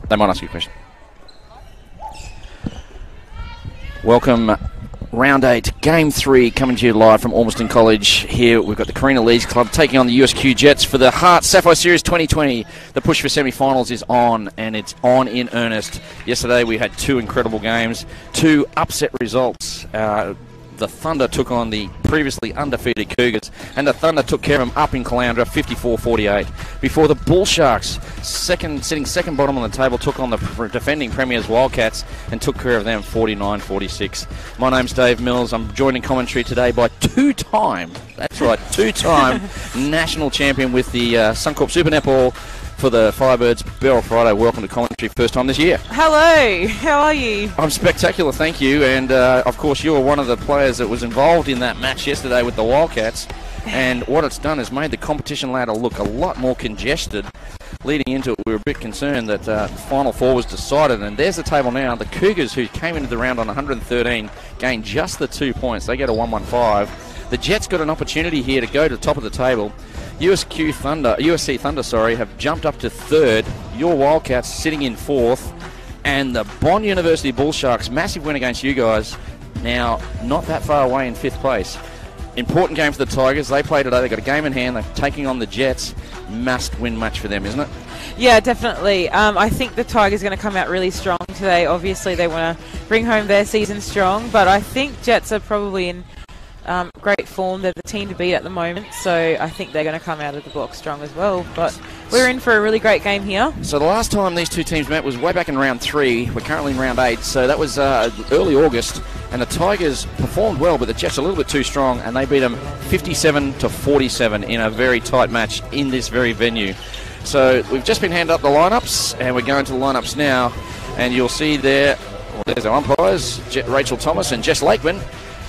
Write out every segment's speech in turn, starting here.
They might ask you a question. Welcome, round 8, game 3, coming to you live from Ormiston College. Here we've got the Carina Leeds Club taking on the USQ Jets for the HART Sapphire Series 2020. The push for semi-finals is on, and it's on in earnest. Yesterday we had 2 incredible games, 2 upset results. The Thunder took on the previously undefeated Cougars, and the Thunder took care of them up in Caloundra, 54-48. Before the Bull Sharks, sitting second bottom on the table, took on the defending Premiers Wildcats and took care of them, 49-46. My name's Dave Mills. I'm joined in commentary today by two-time national champion with the Suncorp Super Netball for the Firebirds, Beryl Friday. Welcome to commentary, first time this year. Hello, how are you? I'm spectacular, thank you. And of course, you were one of the players that was involved in that match yesterday with the Wildcats. And what it's done is made the competition ladder look a lot more congested. Leading into it, we were a bit concerned that Final Four was decided. And there's the table now. The Cougars, who came into the round on 113, gained just the 2 points. They get a 115. The Jets got an opportunity here to go to the top of the table. USC Thunder, have jumped up to 3rd. Your Wildcats sitting in 4th. And the Bond University Bull Sharks, massive win against you guys, now not that far away in 5th place. Important game for the Tigers. They play today. They've got a game in hand. They're taking on the Jets. Must-win match for them, isn't it? Yeah, definitely. I think the Tigers are going to come out really strong today. Obviously, they want to bring home their season strong, but I think Jets are probably in great form. They're the team to beat at the moment, so I think they're going to come out of the block strong as well. But we're in for a really great game here. So the last time these two teams met was way back in round 3. We're currently in round 8, so that was early August, and the Tigers performed well, but the Jets a little bit too strong, and they beat them 57-47 in a very tight match in this very venue. So we've just been handed up the lineups, and we're going to the lineups now, and you'll see there's our umpires, Rachel Thomas and Jess Lakeman.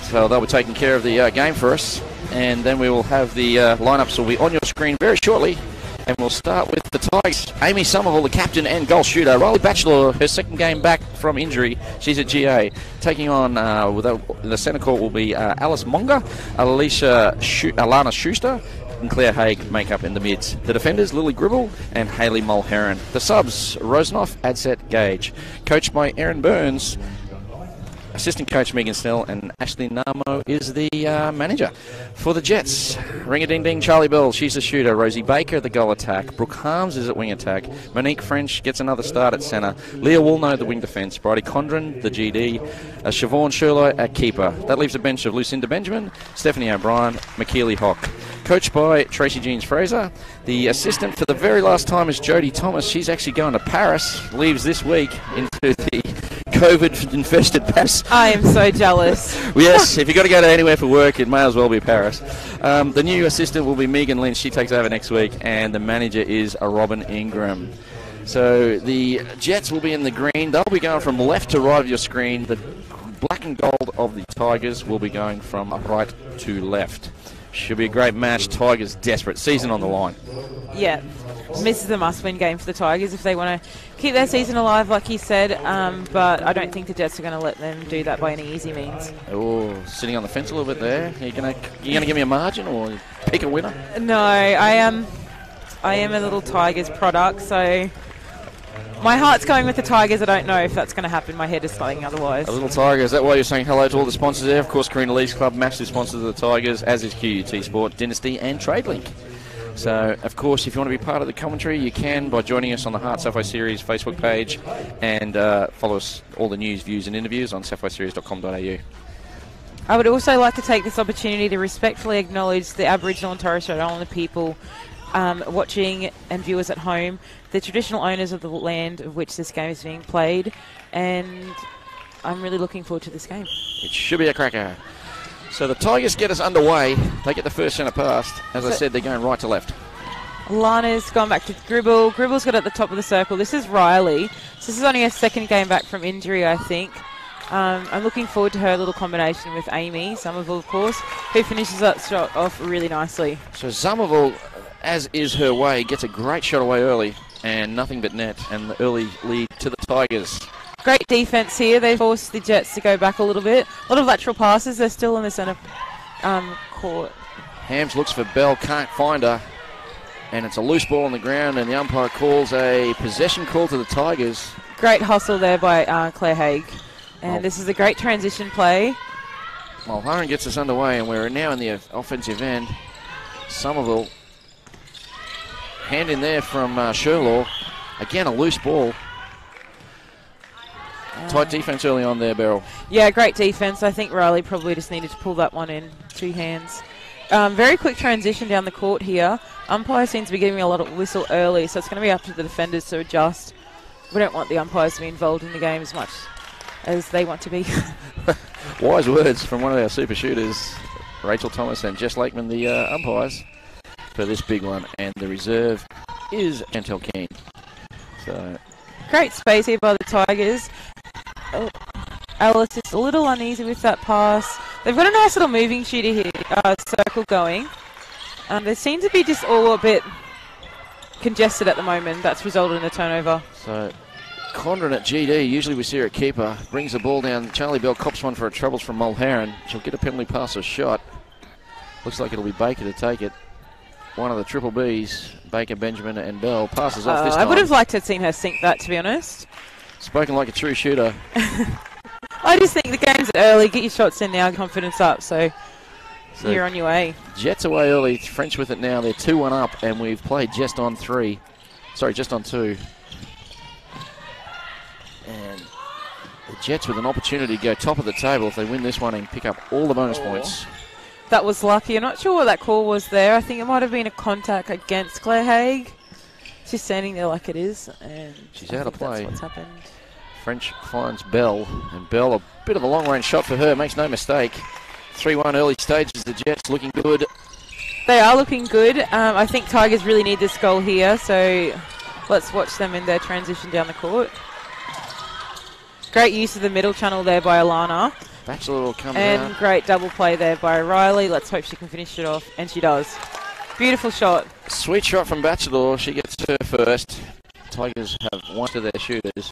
So they'll be taking care of the game for us, and then we will have the lineups will be on your screen very shortly, and we'll start with the Tigers. Amy Somerville, the captain and goal shooter. Riley Batchelor, her second game back from injury. She's at GA. Taking on the centre court will be Alice Monga, Alana Schuster, and Claire Haig make up in the mids. The defenders, Lily Gribble and Hayley Mulheron. The subs, Rosenoff, Adset Gage. Coached by Erin Burns. Assistant coach Megan Snell, and Ashley Namo is the manager. For the Jets, ring-a-ding-ding, Charlie Bell, she's the shooter. Rosie Baker, the goal attack. Brooke Harms is at wing attack. Monique French gets another start at centre. Leah Woolnow, the wing defence. Bridie Condren, the GD. Siobhan Sherlock at keeper. That leaves a bench of Lucinda Benjamin, Stephanie O'Brien, McKeely Hock. Coached by Tracy Jeans Fraser. The assistant for the very last time is Jodie Thomas. She's actually going to Paris, leaves this week into the COVID-infested Paris. I am so jealous. Yes, if you've got to go to anywhere for work, it may as well be Paris. The new assistant will be Megan Lynch. She takes over next week, and the manager is Robin Ingram. So the Jets will be in the green. They'll be going from left to right of your screen. The black and gold of the Tigers will be going from right to left. Should be a great match. Tigers desperate. Season on the line. Yeah, this is a must-win game for the Tigers if they want to keep their season alive, like he said. But I don't think the Jets are going to let them do that by any easy means. Oh, sitting on the fence a little bit there. Are you going to give me a margin or pick a winner? No, I am a little Tigers product, so my heart's going with the Tigers. I don't know if that's going to happen. My head is saying otherwise. A little Tiger. Is that why you're saying hello to all the sponsors there? Of course, Carina Leeds Club, massive sponsors of the Tigers, as is QUT Sport, Dynasty and TradeLink. So, of course, if you want to be part of the commentary, you can by joining us on the HART Sapphire Series Facebook page, and follow us, all the news, views and interviews on sapphireseries.com.au. I would also like to take this opportunity to respectfully acknowledge the Aboriginal and Torres Strait Islander people watching and viewers at home, the traditional owners of the land of which this game is being played, and I'm really looking forward to this game. It should be a cracker. So the Tigers get us underway. They get the first centre pass. As I said, they're going right to left. Lana's gone back to Gribble. Gribble's got at the top of the circle. This is Riley. So this is only her second game back from injury, I think. I'm looking forward to her little combination with Amy Somerville, of course, who finishes that shot off really nicely. So Somerville, as is her way, gets a great shot away early and nothing but net, and the early lead to the Tigers. Great defence here. They forced the Jets to go back a little bit. A lot of lateral passes. They're still in the centre court. Hams looks for Bell, can't find her. And it's a loose ball on the ground, and the umpire calls a possession call to the Tigers. Great hustle there by Claire Haig. And this is a great transition play. Mulholland gets us underway, and we're now in the offensive end. Somerville, hand in there from Sherlaw. Again, a loose ball. Tight defense early on there, Beryl. Yeah, great defense. I think Riley probably just needed to pull that one in. 2 hands. Very quick transition down the court here. Umpire seems to be giving a lot of whistle early, so it's going to be up to the defenders to adjust. We don't want the umpires to be involved in the game as much as they want to be. Wise words from one of our super shooters, Rachel Thomas and Jess Lakeman, the umpires for this big one. And the reserve is Chantel Keane. So great space here by the Tigers. Oh, Alice is a little uneasy with that pass. They've got a nice little moving shooter here, circle going. They seem to be just all a bit congested at the moment. That's resulted in a turnover. So Condren at GD, usually we see her at keeper, brings the ball down. Charlie Bell cops one for her troubles from Mulherron. She'll get a penalty pass or shot. Looks like it'll be Baker to take it. One of the triple Bs, Baker, Benjamin and Bell, passes off this time. I would have liked to have seen her sink that, to be honest. Spoken like a true shooter. I just think the game's early. Get your shots in now, confidence up. So you're on your way. Jets away early. French with it now. They're 2-1 up, and we've played just on 3. Sorry, just on 2. And the Jets with an opportunity to go top of the table if they win this one and pick up all the bonus points. That was lucky. I'm not sure what that call was there. I think it might have been a contact against Claire Haig. She's standing there like it is, and she's out of play. That's what's happened. French finds Bell, and Bell, a bit of a long-range shot for her, makes no mistake. 3-1 early stages, the Jets looking good. They are looking good. I think Tigers really need this goal here, so let's watch them in their transition down the court. Great use of the middle channel there by Alana. Batchelor will come and out. Great double play there by Riley. Let's hope she can finish it off, and she does. Beautiful shot. Sweet shot from Batchelor. She gets her first. Tigers have one of their shooters.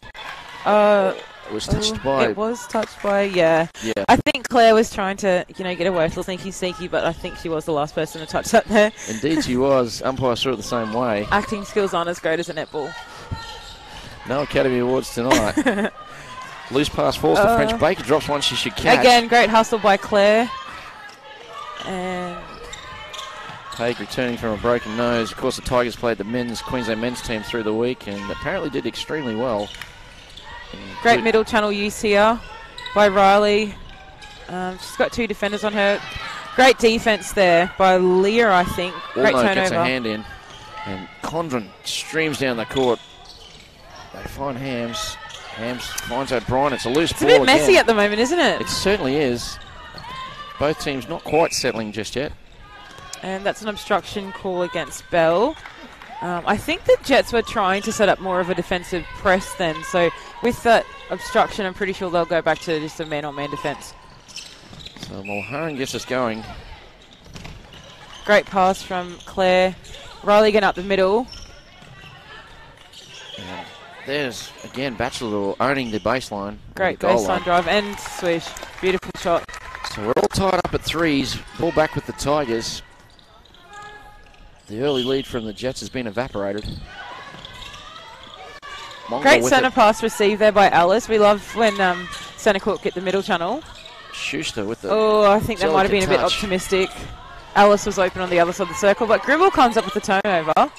It was touched by... It was touched by, yeah. I think Claire was trying to, get away with a little sneaky, but I think she was the last person to touch that there. Indeed she was. Umpire saw it the same way. Acting skills aren't as great as a netball. No Academy Awards tonight. Loose pass falls to French. Baker drops one she should catch. Again, great hustle by Claire. And... Haig returning from a broken nose. Of course, the Tigers played the Queensland men's team through the week and apparently did extremely well. Great middle channel use here by Riley. She's got 2 defenders on her. Great defense there by Leah, I think. Great turnover. Gets a hand in. And Condren streams down the court. They find Hams. Hams finds O'Brien. It's a loose ball. It's a bit messy at the moment, isn't it? It certainly is. Both teams not quite settling just yet. And that's an obstruction call against Bell. I think the Jets were trying to set up more of a defensive press then. So with that obstruction, I'm pretty sure they'll go back to just a man-on-man defense. So Mulherron gets us going. Great pass from Claire. Riley getting up the middle. And there's, again, Batchelor owning the baseline. Great baseline drive and swish. Beautiful shot. So we're all tied up at 3s. Ball back with the Tigers. The early lead from the Jets has been evaporated. Great centre pass received there by Alice. We love when centre court get the middle channel. Schuster with the... Oh, I think that might have been a bit optimistic. Alice was open on the other side of the circle, but Gribble comes up with the turnover.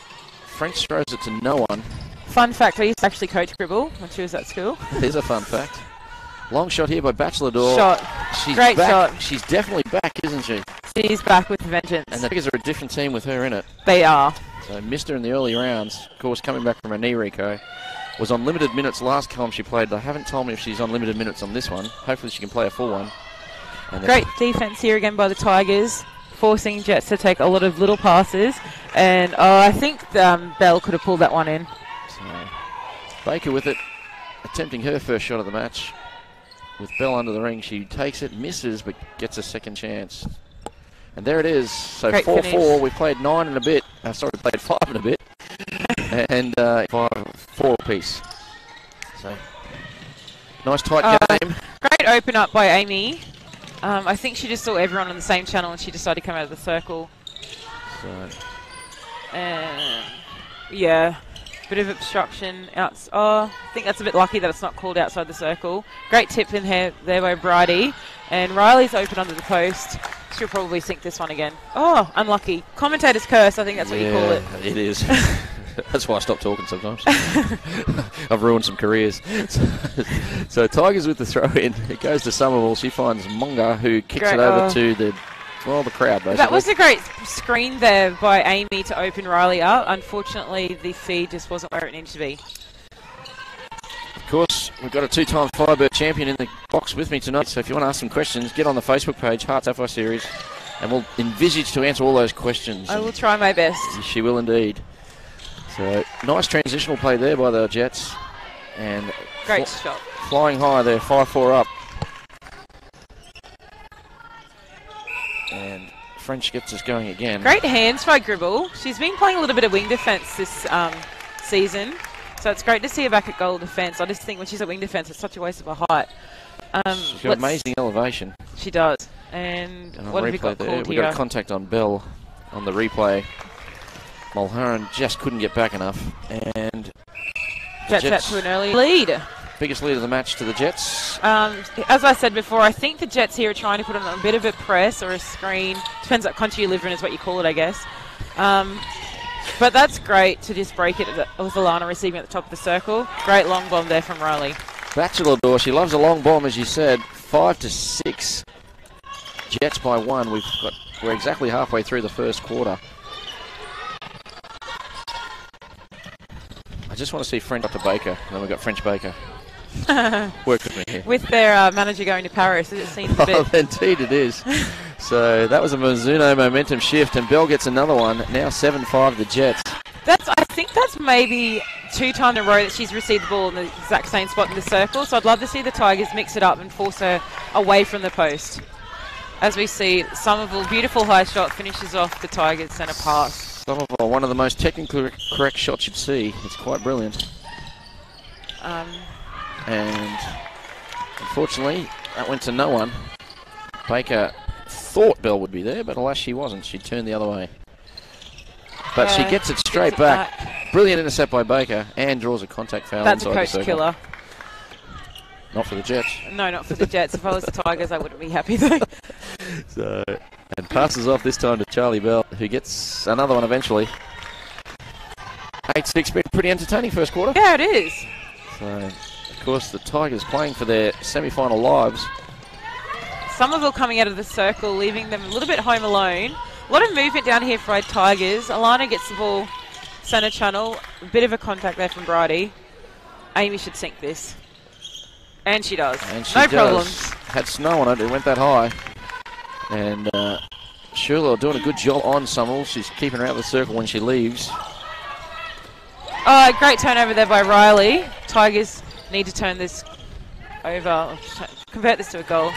French throws it to no one. Fun fact, I used to actually coach Gribble when she was at school. There's a fun fact. Long shot here by Batchelor. Great shot. She's definitely back, isn't she? She's back with vengeance. And the Tigers are a different team with her in it. They are. So missed her in the early rounds. Of course, coming back from a knee reco. Was on limited minutes last time she played. They haven't told me if she's on limited minutes on this one. Hopefully she can play a full one. And great defense here again by the Tigers, forcing Jets to take a lot of little passes. And I think Bell could have pulled that one in. So Baker with it, attempting her first shot of the match. With Bell under the ring, she takes it, misses, but gets a second chance. And there it is. So 4-4. We played 9 and a bit. Sorry, we played 5 and a bit. And 4 apiece. So nice tight game. Great open up by Amy. I think she just saw everyone on the same channel and she decided to come out of the circle. So And yeah, bit of obstruction. I think that's a bit lucky that it's not called outside the circle. Great tip in there by Bridie. And Riley's open under the post. She'll probably sink this one again. Oh, unlucky. Commentator's curse, I think that's what you call it. It is. That's why I stop talking sometimes. I've ruined some careers. So Tigers with the throw-in. It goes to Somerville. She finds Monga, who kicks it over to the crowd, basically. That was a great screen there by Amy to open Riley up. Unfortunately, the feed just wasn't where it needed to be. Of course, we've got a two-time Firebird champion in the box with me tonight, so if you want to ask some questions, get on the Facebook page, HART Sapphire Series, and we'll envisage to answer all those questions. I will try my best. She will indeed. So, nice transitional play there by the Jets. And great shot. Flying high there, 5-4 up. And French gets us going again. Great hands by Gribble. She's been playing a little bit of wing defence this season. So it's great to see her back at goal defence. I just think when she's at wing defence, it's such a waste of her height. She's got amazing elevation. She does. And what have we got called we here? got a contact on Bell on the replay. Mulherron just couldn't get back enough. And Jets out to an early lead. Biggest lead of the match to the Jets. As I said before, I think the Jets here are trying to put on a bit of a press or a screen. Depends what country you live in is what you call it, I guess. But that's great to just break it with Alana receiving at the top of the circle. Great long bomb there from Riley. Bachelor door, she loves a long bomb, as you said. 5-6. Jets by 1. We're exactly halfway through the first quarter. I just want to see French up to Baker, and then we've got French Baker. Work with me here. With their manager going to Paris, it seems a bit... Oh, indeed it is. So that was a Mizuno momentum shift, and Bell gets another one. Now 7-5 the Jets. I think that's maybe 2 times in a row that she's received the ball in the exact same spot in the circle. So I'd love to see the Tigers mix it up and force her away from the post. As we see, Somerville, beautiful high shot, finishes off the Tigers centre pass. Somerville, one of the most technically correct shots you'd see. It's quite brilliant. And unfortunately, that went to no one. Baker thought Bell would be there, but alas, she wasn't. She turned the other way. But she gets it straight back. Brilliant intercept by Baker, and draws a contact foul. That's a inside coach killer. Not for the Jets. No, not for the Jets. If I was the Tigers, I wouldn't be happy though. And passes off this time to Charlie Bell, who gets another one eventually. 8-6, been pretty entertaining first quarter. Yeah, it is. So, of course, the Tigers playing for their semi-final lives. Somerville coming out of the circle, leaving them a little bit home alone. A lot of movement down here for our Tigers. Alana gets the ball centre channel. A bit of a contact there from Bridie. Amy should sink this. And she does. And she no does. problems. Had snow on it. It went that high. And Shirley doing a good job on Somerville. She's keeping her out of the circle when she leaves. Oh, great turnover there by Riley. Tigers need to turn this over, convert this to a goal.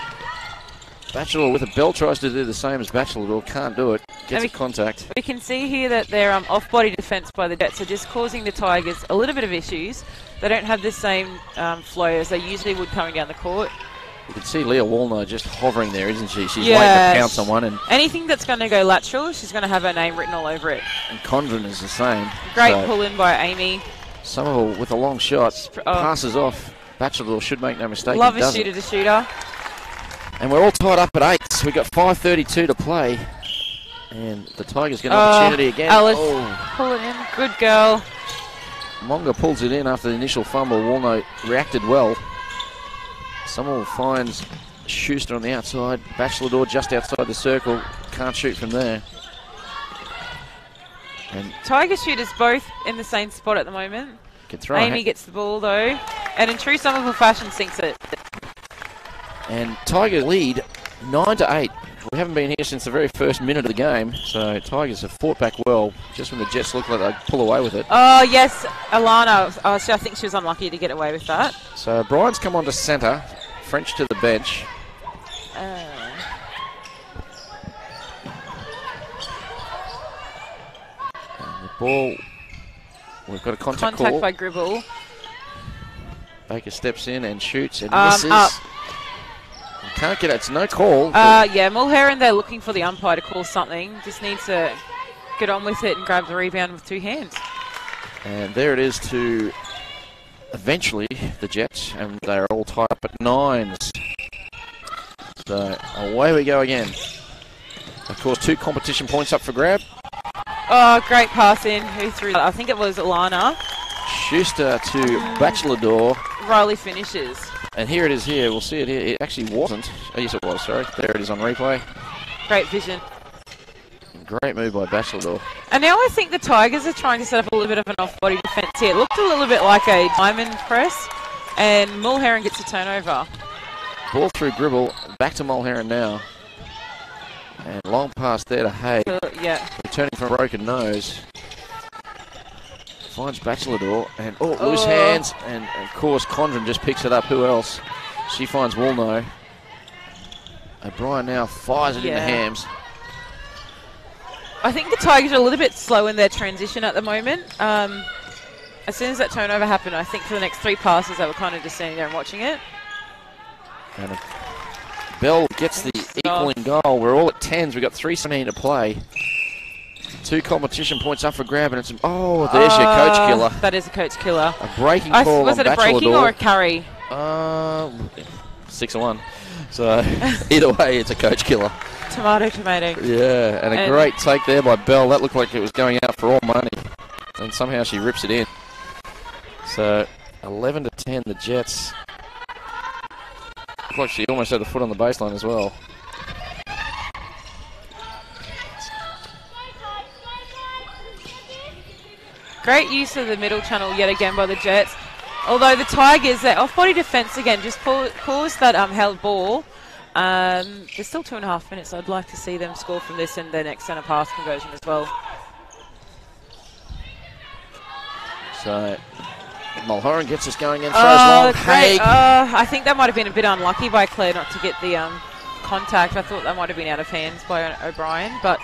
Bachelor with a bell tries to do the same as Bachelor, can't do it. Gets a contact. We can see here that their off-body defence by the Jets are just causing the Tigers a little bit of issues. They don't have the same flow as they usually would coming down the court. You can see Leah Wallner just hovering there, isn't she? She's waiting to pounce on one. And anything that's going to go lateral, she's going to have her name written all over it. And Condren is the same. Great pull-in by Amy. Somerville with a long shot, passes off. Bachelor should make no mistake. Love a shooter to shooter. And we're all tied up at 8. We've got 5:32 to play. And the Tigers get an opportunity again. Alice, pull it in. Good girl. Monga pulls it in after the initial fumble. Walno reacted well. Somerville finds Schuster on the outside. Bachelor just outside the circle. Can't shoot from there. And Tiger shooters both in the same spot at the moment. Amy gets the ball though. And in true Somerville fashion, sinks it. And Tigers lead 9-8. We haven't been here since the very first minute of the game. So Tigers have fought back well. Just when the Jets look like they pull away with it. Oh, yes. Alana, I think she was unlucky to get away with that. So Brian's come on to centre. French to the bench. And the ball, we've got a contact call. By Gribble. Baker steps in and shoots and misses. Up. Can't get it. It's no call. Yeah, Mulherron, they're looking for the umpire to call something. Just needs to get on with it and grab the rebound with 2 hands. And there it is to eventually the Jets, and they're all tied up at 9s. So away we go again. Of course, 2 competition points up for grab. Oh, great pass in. Who threw that? I think it was Alana. Schuster to Bachelador. Riley finishes. And here it is here. We'll see it here. It actually wasn't. Oh, yes, it was, sorry. There it is on replay. Great vision. Great move by Bachelador. And now I think the Tigers are trying to set up a little bit of an off-body defence here. It looked a little bit like a diamond press, and Mulherron gets a turnover. Ball through Gribble. Back to Mulherron now. And long pass there to Hay. Yeah. Returning from broken nose. Finds Bachelador. And, loose hands. And, of course, Condren just picks it up. Who else? She finds Woolno. O'Brien now fires it in the hams. I think the Tigers are a little bit slow in their transition at the moment. As soon as that turnover happened, I think for the next 3 passes, they were kind of just standing there and watching it. And Bell gets the equaling goal. We're all at 10s. We've got 3:17 to play. 2 competition points up for grab, and it's there's your coach killer. That is a coach killer. A breaking call. Was it a breaking or a carry? 6-1. So either way, it's a coach killer. Tomato. Yeah, and a great take there by Bell. That looked like it was going out for all money, and somehow she rips it in. So 11-10, the Jets. Looked like she almost had the foot on the baseline as well. Great use of the middle channel yet again by the Jets. Although the Tigers, their off-body defence again just caused that held ball. There's still 2.5 minutes. I'd like to see them score from this and their next centre pass conversion as well. So Mulherron gets us going and throws long. Great. I think that might have been a bit unlucky by Claire not to get the contact. I thought that might have been out of hands by O'Brien, but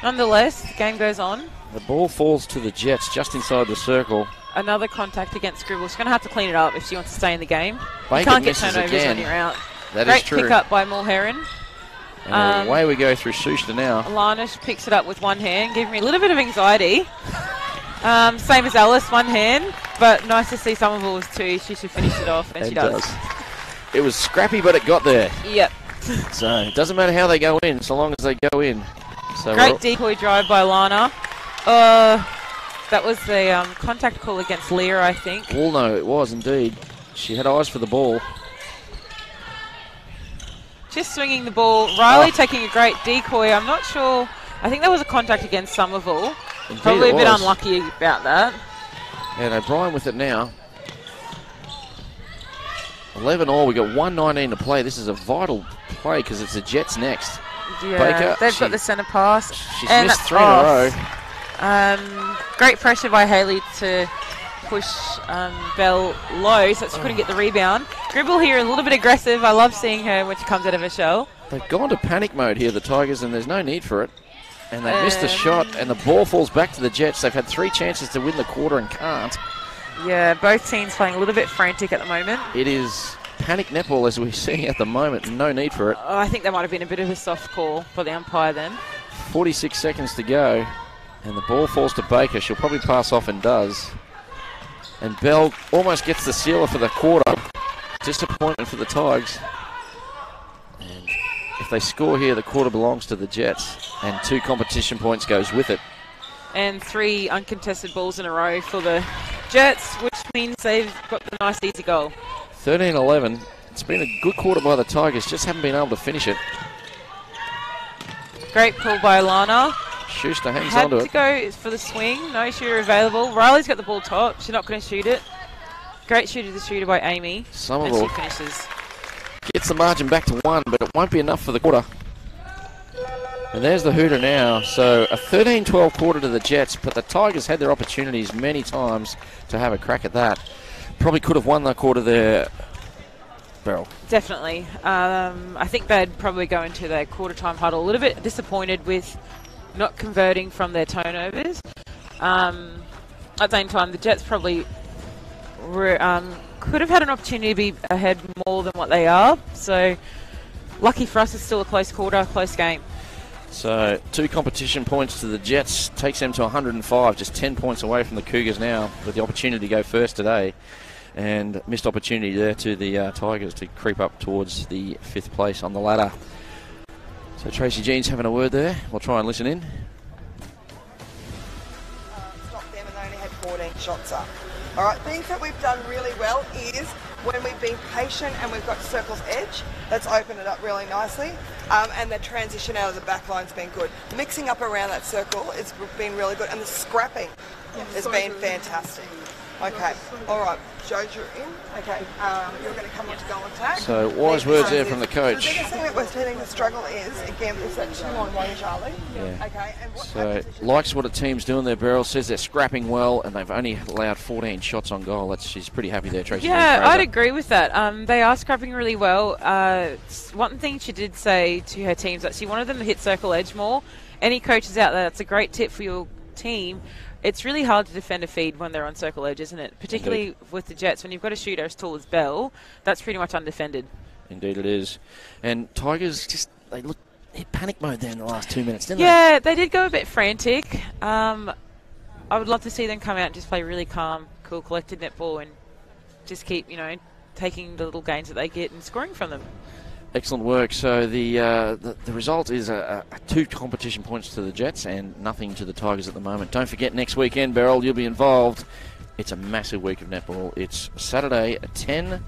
nonetheless, the game goes on. The ball falls to the Jets just inside the circle. Another contact against Scribble. She's going to have to clean it up if she wants to stay in the game. Baker you can't get misses turnovers again. when you're out. That Great is true. pick up by Mulherron. And away we go through Schuster now. Alana picks it up with one hand, giving me a little bit of anxiety. Same as Alice, one hand, but nice to see Somerville's too. She should finish it off, and she does. It was scrappy, but it got there. Yep. So it doesn't matter how they go in, so long as they go in. So great decoy drive by Alana. That was the contact call against Leah, I think. Well, no, it was indeed. She had eyes for the ball. Just swinging the ball. Riley taking a great decoy. I'm not sure. I think that was a contact against Somerville. Indeed, probably a bit unlucky about that. And O'Brien with it now. 11-all. We've got 1:19 to play. This is a vital play because it's the Jets next. Yeah, Baker, they've got the centre pass. She's missed 3 in a row. Great pressure by Haley to push Bell low so that she couldn't get the rebound. Gribble here a little bit aggressive. I love seeing her when she comes out of her shell. They've gone to panic mode here, the Tigers, and there's no need for it. And they missed the shot, and the ball falls back to the Jets. They've had 3 chances to win the quarter and can't. Yeah, both teams playing a little bit frantic at the moment. It is panic netball as we're seeing at the moment. No need for it. I think that might have been a bit of a soft call for the umpire then. 46 seconds to go, and the ball falls to Baker. She'll probably pass off and does. And Bell almost gets the sealer for the quarter. Disappointment for the Tigers. And if they score here, the quarter belongs to the Jets, and 2 competition points goes with it. And 3 uncontested balls in a row for the Jets, which means they've got the nice easy goal. 13-11. It's been a good quarter by the Tigers, just haven't been able to finish it. Great pull by Alana. Schuster hangs Had onto to it. go for the swing. No shooter available. Riley's got the ball top. She's not going to shoot it. Great shooter by Amy. Somerville and she finishes. gets the margin back to 1, but it won't be enough for the quarter. And there's the hooter now. So a 13-12 quarter to the Jets, but the Tigers had their opportunities many times to have a crack at that. Probably could have won that quarter there, Beryl. Definitely. I think they'd probably go into their quarter time huddle a little bit disappointed with not converting from their turnovers. At the same time, the Jets probably could have had an opportunity to be ahead more than what they are. So lucky for us, it's still a close quarter, close game. So 2 competition points to the Jets, takes them to 105, just 10 points away from the Cougars now, with the opportunity to go first today. And missed opportunity there to the Tigers to creep up towards the 5th place on the ladder. So Tracy Jean's having a word there. We'll try and listen in. Stopped them and they only had 14 shots up. All right, things that we've done really well is when we've been patient and we've got circle's edge, that's opened it up really nicely. And the transition out of the back line's been good. Mixing up around that circle has been really good. And the scrapping has been fantastic. Okay, all right, Joe's, you're in. Okay, you're going to come on to goal attack. So wise words there from the coach. The biggest thing that we're starting to struggle is, again, is that 2-on-1, Charlie. Yeah. Okay, and what So likes what a team's doing there, Beryl. Says they're scrapping well, and they've only allowed 14 shots on goal. She's pretty happy there, Tracy. Yeah, I'd agree with that. They are scrapping really well. One thing she did say to her teams that she wanted them to hit circle edge more. Any coaches out there, that's a great tip for your team. It's really hard to defend a feed when they're on circle edge, isn't it? Particularly Indeed. With the Jets, when you've got a shooter as tall as Bell, that's pretty much undefended. Indeed it is. And Tigers, they hit panic mode there in the last 2 minutes, didn't Yeah, they did go a bit frantic. I would love to see them come out and just play really calm, cool, collected netball and just keep, taking the little gains that they get and scoring from them. Excellent work. So the result is 2 competition points to the Jets and nothing to the Tigers at the moment. Don't forget, next weekend, Beryl, you'll be involved. It's a massive week of netball. It's Saturday at 10,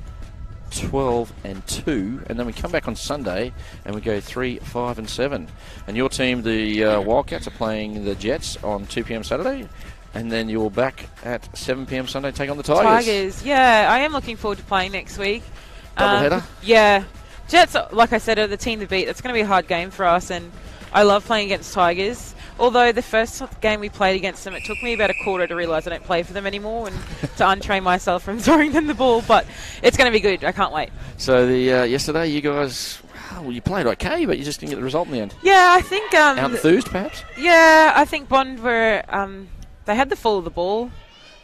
12 and 2, and then we come back on Sunday and we go 3, 5 and 7. And your team, the Wildcats, are playing the Jets on 2 p.m. Saturday. And then you're back at 7 p.m. Sunday to take on the Tigers. Yeah, I am looking forward to playing next week. Doubleheader? Yeah. Jets, like I said, are the team to beat. It's going to be a hard game for us, and I love playing against Tigers. Although the first game we played against them, it took me about a quarter to realise I don't play for them anymore and to untrain myself from throwing them the ball. But it's going to be good. I can't wait. So yesterday, you guys, you played okay, but you just didn't get the result in the end. Yeah, I think... Out-enthused, perhaps? Yeah, I think Bond were... they had the fall of the ball.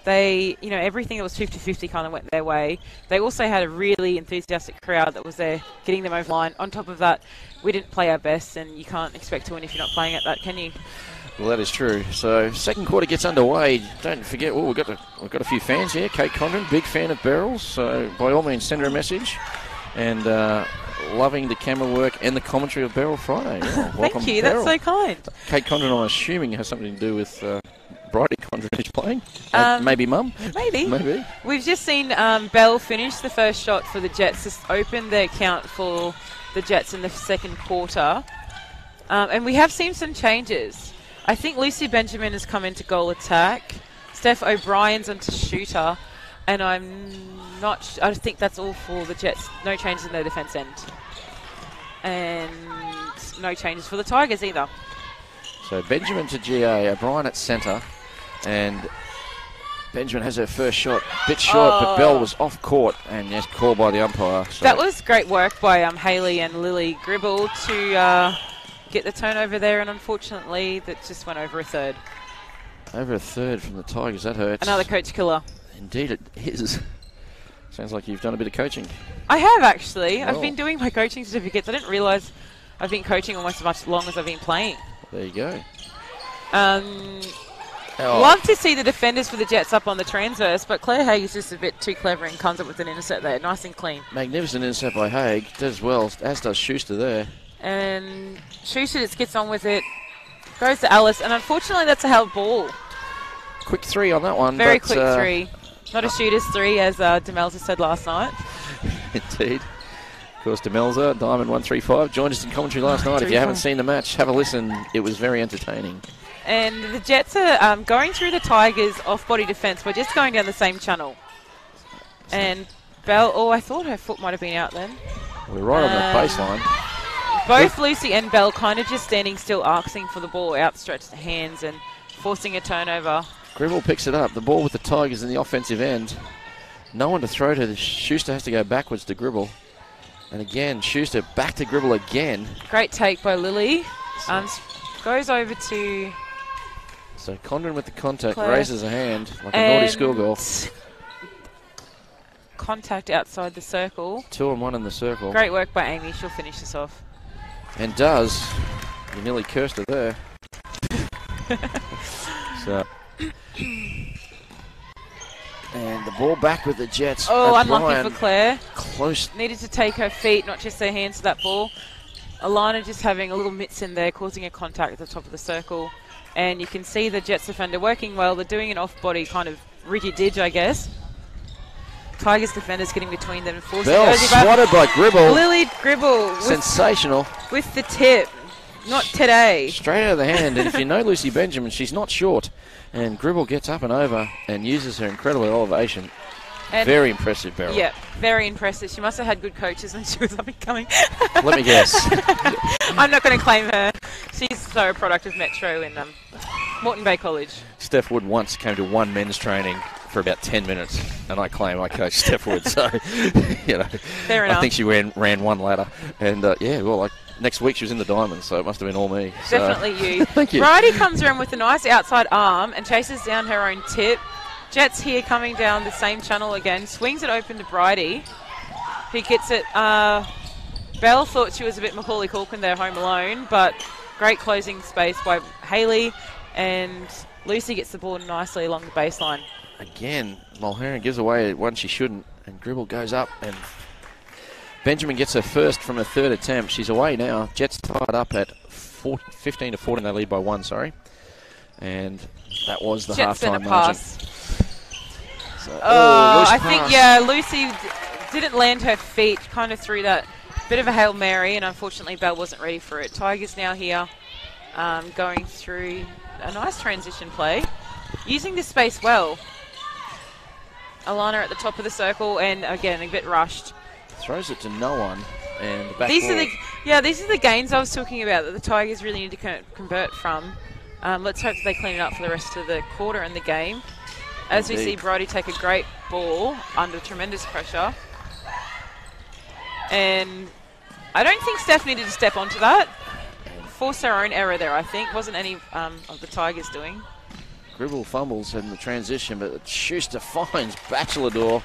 They, everything that was 50-50 kind of went their way. They also had a really enthusiastic crowd that was there getting them over the line. On top of that, we didn't play our best, and you can't expect to win if you're not playing at that, can you? Well, that is true. So, second quarter gets underway. Don't forget, we've got a few fans here. Kate Condren, big fan of Beryl's, so by all means, send her a message. And loving the camera work and the commentary of Beryl Friday. Well, welcome, Thank you, Beryl. that's so kind. Kate Condren, I'm assuming, has something to do with... Bridie Condren is playing. Maybe Mum? Maybe. We've just seen Bell finish the first shot for the Jets to open the account for the Jets in the second quarter. And we have seen some changes. I think Lucy Benjamin has come into goal attack. Steph O'Brien's onto shooter. And I think that's all for the Jets. No changes in their defence end. And no changes for the Tigers either. So Benjamin to GA, O'Brien at centre. And Benjamin has her first shot, bit short, but Bell was off court and yes, called by the umpire. So that was great work by Hayley and Lily Gribble to get the turnover there, and unfortunately that just went over a third. Over a third from the Tigers, that hurts. Another coach killer. Indeed it is. Sounds like you've done a bit of coaching. I have actually. Well, I've been doing my coaching certificates. I didn't realise I've been coaching almost as much long as I've been playing. There you go. Love to see the defenders for the Jets up on the transverse, but Claire Haig is just a bit too clever and comes up with an intercept there. Nice and clean. Magnificent intercept by Haig. Does well, as does Schuster there. And Schuster just gets on with it. Goes to Alice, and unfortunately that's a held ball. Quick three on that one. Very quick three. Not a shooter's three, as Demelza said last night. Indeed. Of course, Demelza, Diamond 135, joined us in commentary last night. If you haven't seen the match, have a listen. It was very entertaining. And the Jets are going through the Tigers' off-body defence. We're just going down the same channel. And Bell, I thought her foot might have been out then. We're right on the baseline. Both Lucy and Bell kind of just standing still, asking for the ball, outstretched hands and forcing a turnover. Gribble picks it up. The ball with the Tigers in the offensive end. No one to throw to. Schuster has to go backwards to Gribble. And again, Schuster back to Gribble again. Great take by Lily. Goes over to... So Condren with the contact, Claire. raises a hand like a naughty schoolgirl. Contact outside the circle. 2 and 1 in the circle. Great work by Amy. She'll finish this off. And does. You nearly cursed her there. So. And the ball back with the Jets. Oh, unlucky for Claire. Close. Needed to take her feet, not just her hands to that ball. Alana just having a little mitts in there, causing a contact at the top of the circle. And you can see the Jets defender working well. They're doing an off-body kind of ridgy-didge, I guess. Tigers defenders getting between them and forcing Bell swatted by Gribble. Lily Gribble. Sensational. With the tip. Not today. Straight out of the hand. And if you know Lucy Benjamin, she's not short. And Gribble gets up and over and uses her incredible elevation. And very impressive, Beryl. Yeah, very impressive. She must have had good coaches when she was up and coming. Let me guess. I'm not going to claim her. She's so a product of Metro in Moreton Bay College. Steph Wood once came to one men's training for about 10 minutes, and I claim I coached Steph Wood. So, Fair enough. I think she ran one ladder. And, next week she was in the Diamonds, so it must have been all me. Definitely you. Thank you. Bridie comes around with a nice outside arm and chases down her own tip. Jets here coming down the same channel again. Swings it open to Bridie, who gets it. Belle thought she was a bit Macaulay Culkin there, home alone, but great closing space by Hayley, and Lucy gets the ball nicely along the baseline. Again, Mulherron gives away one she shouldn't, and Gribble goes up, and Benjamin gets her first from her third attempt. She's away now. Jets tied up at 15 to 14. They lead by 1, sorry. And that was the halftime margin. So, I think, Lucy didn't land her feet, kind of threw that bit of a Hail Mary, and unfortunately Belle wasn't ready for it. Tigers now here going through a nice transition play, using this space well. Alana at the top of the circle, and again, a bit rushed. Throws it to no one, and the back these are the gains I was talking about that the Tigers really need to convert from. Let's hope that they clean it up for the rest of the quarter and the game. As we see Brodie take a great ball under tremendous pressure. And I don't think Steph needed to step onto that. Forced her own error there, I think. Wasn't any of the Tigers doing. Gribble fumbles in the transition, but Schuster finds Bachelador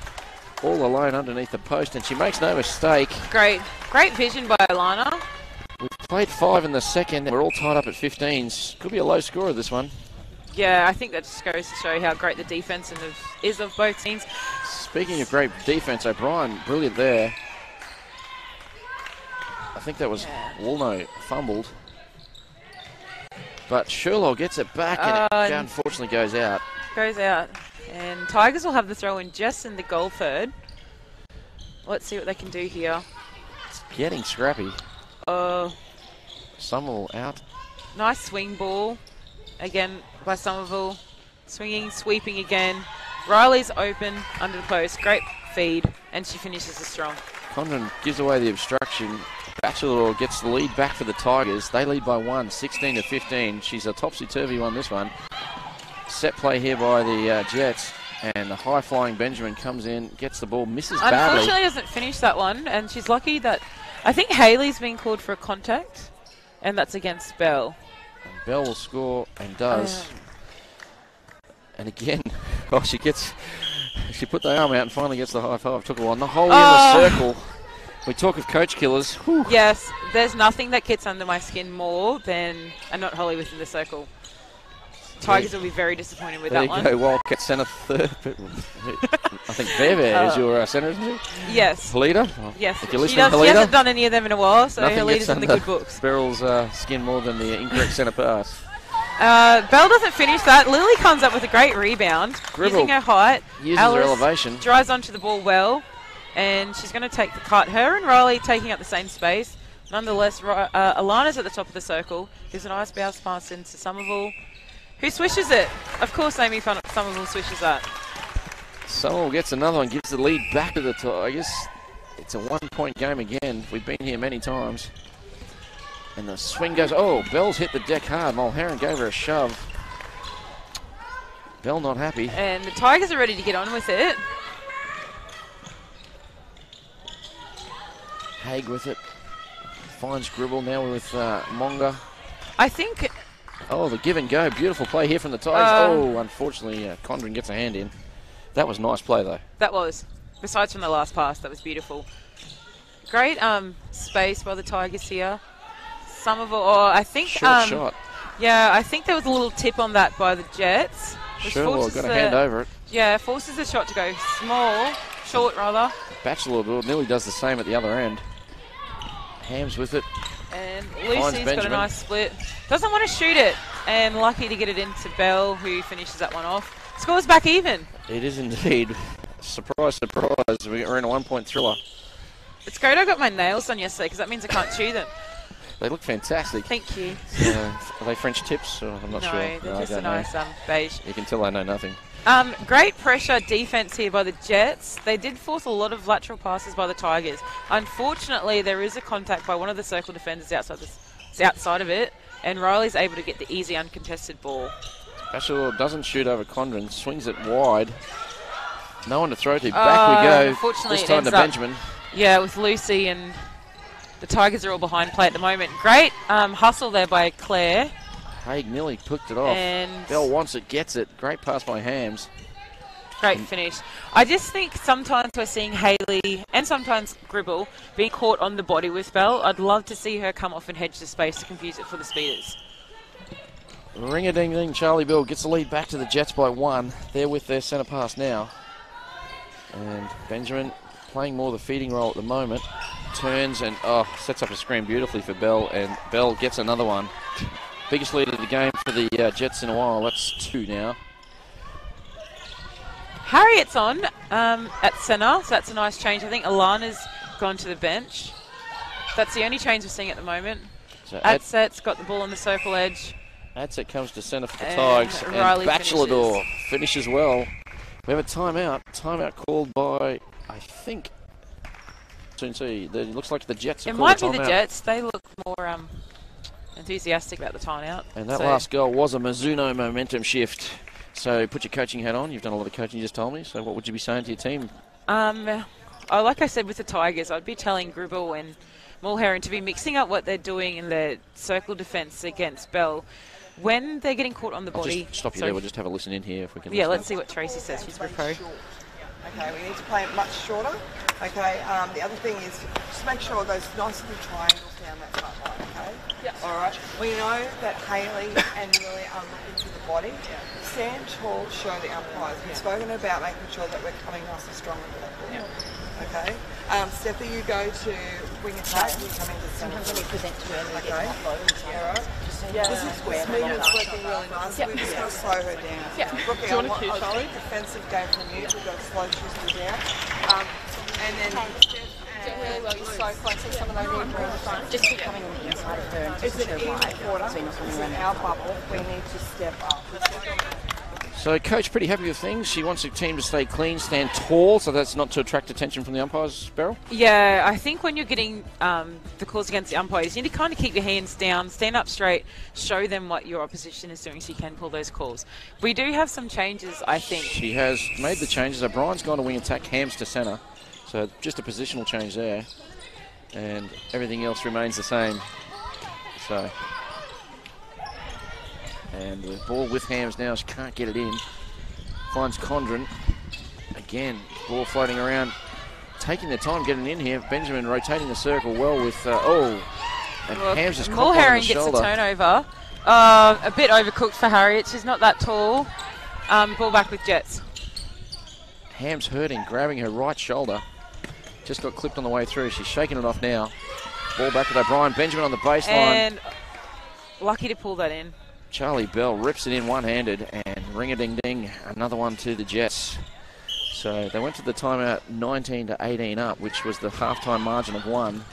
all alone underneath the post, and she makes no mistake. Great vision by Alana. We've played 5 in the second. We're all tied up at 15s. Could be a low score of this one. Yeah, I think that just goes to show how great the defense is of both teams. Speaking of great defense, O'Brien, brilliant there. I think that was Wolno fumbled. But Sherlock gets it back, and it unfortunately goes out. Goes out. And Tigers will have the throw in just in the goal third. Let's see what they can do here. It's getting scrappy. Somerville out. Nice swing ball. Again by Somerville. Swinging, sweeping again. Riley's open under the post. Great feed. And she finishes it strong. Condren gives away the obstruction. Bachelor gets the lead back for the Tigers. They lead by 1, 16 to 15. She's a topsy-turvy one, this one. Set play here by the Jets. And the high-flying Benjamin comes in, gets the ball, misses badly. Unfortunately doesn't finish that one. And she's lucky that... I think Hayley's been called for a contact. And that's against Belle. And Belle will score and does. And again, she put the arm out and finally gets the high five. Took a while. Holly in the circle. We talk of coach killers. Whew. Yes, there's nothing that gets under my skin more than not Holly within the circle. Tigers will be very disappointed with that one. There you go, Wildcat centre third. I think Bear is your centre, isn't she? Yes. Leader? Yes. If you're she listening, hasn't done any of them in a while, so nothing her leader's in the good books. Beryl's skin more than the incorrect centre pass. Belle doesn't finish that. Lily comes up with a great rebound. Gribble using her height. Uses Alice her elevation. Drives onto the ball well. And she's going to take the cut. Her and Riley taking up the same space. Nonetheless, Alana's at the top of the circle. Gives a nice bounce pass into Somerville, who swishes it. Of course, Amy Somerville swishes that. Somerville gets another one, gives the lead back to the Tigers. It's a 1-point game again. We've been here many times. And the swing goes, Belle's hit the deck hard. Mulherron gave her a shove. Belle not happy. And the Tigers are ready to get on with it. Haig with it. Finds Gribble now with Monga. I think... the give and go. Beautiful play here from the Tigers. Unfortunately, Condren gets a hand in. That was nice play, though. That was. Besides from the last pass, that was beautiful. Great space by the Tigers here. Somerville, or I think... Short. Yeah, I think there was a little tip on that by the Jets. Sure, got a hand over it. Yeah, forces the shot to go short rather. Batchelor nearly does the same at the other end. Hams with it. And Lucy's got a nice split. Doesn't want to shoot it, and lucky to get it into Bell, who finishes that one off. Scores back even. It is indeed. Surprise, surprise. We're in a 1-point thriller. It's great I got my nails done yesterday, because that means I can't chew them. They look fantastic. Thank you. Are they French tips? Or I'm not sure. No, they're just a nice beige. You can tell I know nothing. Great pressure defense here by the Jets. They did force a lot of lateral passes by the Tigers. Unfortunately, there is a contact by one of the circle defenders outside of it, and Riley's able to get the easy uncontested ball. Batchelor doesn't shoot over Condren, swings it wide. No one to throw to. Back we go. Unfortunately, this time to Benjamin. Yeah, with Lucy, and the Tigers are all behind play at the moment. Great hustle there by Claire. Haig nearly picked it off. And Bell wants it, gets it. Great pass by Hams. Great finish. I just think sometimes we're seeing Hayley and sometimes Gribble being caught on the body with Bell. I'd love to see her come off and hedge the space to confuse it for the speeders. Ring-a-ding-ding. Charlie Bell gets the lead back to the Jets by 1. They're with their centre pass now. And Benjamin playing more the feeding role at the moment. Turns and sets up a screen beautifully for Bell, and Bell gets another one. Biggest lead of the game for the Jets in a while. That's 2 now. Harriet's on at centre, so that's a nice change. I think Alana's gone to the bench. That's the only change we're seeing at the moment. So Adset's got the ball on the circle edge. Adset comes to centre for the Tigers. And Riley Batchelor finishes well. We have a timeout. Timeout called by, I think, soon see. It looks like the Jets have called a timeout. It might be the Jets. They look more enthusiastic about the timeout. And that last goal was a Mizuno momentum shift. So put your coaching hat on. You've done a lot of coaching, you just told me. So what would you be saying to your team? Like I said with the Tigers, I'd be telling Gribble and Mulherron to be mixing up what they're doing in their circle defence against Bell. When they're getting caught on the body... Just stop you there. We'll just have a listen in here if we can. Yeah, let's see what Tracy says. She's a pro. Okay, we need to play it much shorter. Okay, the other thing is just make sure those nice little triangles down that front line, okay? Yep. All right. We know that Hayley and Lily are looking to the body. Yeah. Stand tall, show the umpires. We've spoken about making sure that we're coming nice and strong with that ball. Yeah. Okay. Steffi, you go to wing attack. You come into centre. Sometimes when you present too early, okay. Yeah, right. This movement's working really nice. We've just got to slow her down. Yeah. Brookie, I want a defensive game from you. We've got to slow Tristan down. And then Steph doing really well. You're so close to some of those in the front. Just keep coming on the inside of her and it's just an her even wide. quarter. So you're not coming It's in around our bubble. We need to step up. So Coach pretty happy with things. She wants the team to stay clean, stand tall, so that's not to attract attention from the umpires, Beryl? Yeah, I think when you're getting the calls against the umpires, you need to kind of keep your hands down, stand up straight, show them what your opposition is doing so you can pull those calls. We do have some changes, I think. She has made the changes. O'Brien's gone to wing attack, Hams to centre. So just a positional change there. And everything else remains the same. So... And the ball with Hams now, she can't get it in. Finds Condren. Again, ball floating around. Taking their time getting in here. Benjamin rotating the circle well with, and Hams just caught on the shoulder. Gets a turnover. A bit overcooked for Harriet. She's not that tall. Ball back with Jets. Hams hurting, grabbing her right shoulder. Just got clipped on the way through. She's shaking it off now. Ball back with O'Brien. Benjamin on the baseline. And lucky to pull that in. Charlie Bell rips it in one-handed, and ring-a-ding-ding, another one to the Jets. So they went to the timeout 19-18 up, which was the halftime margin of 1.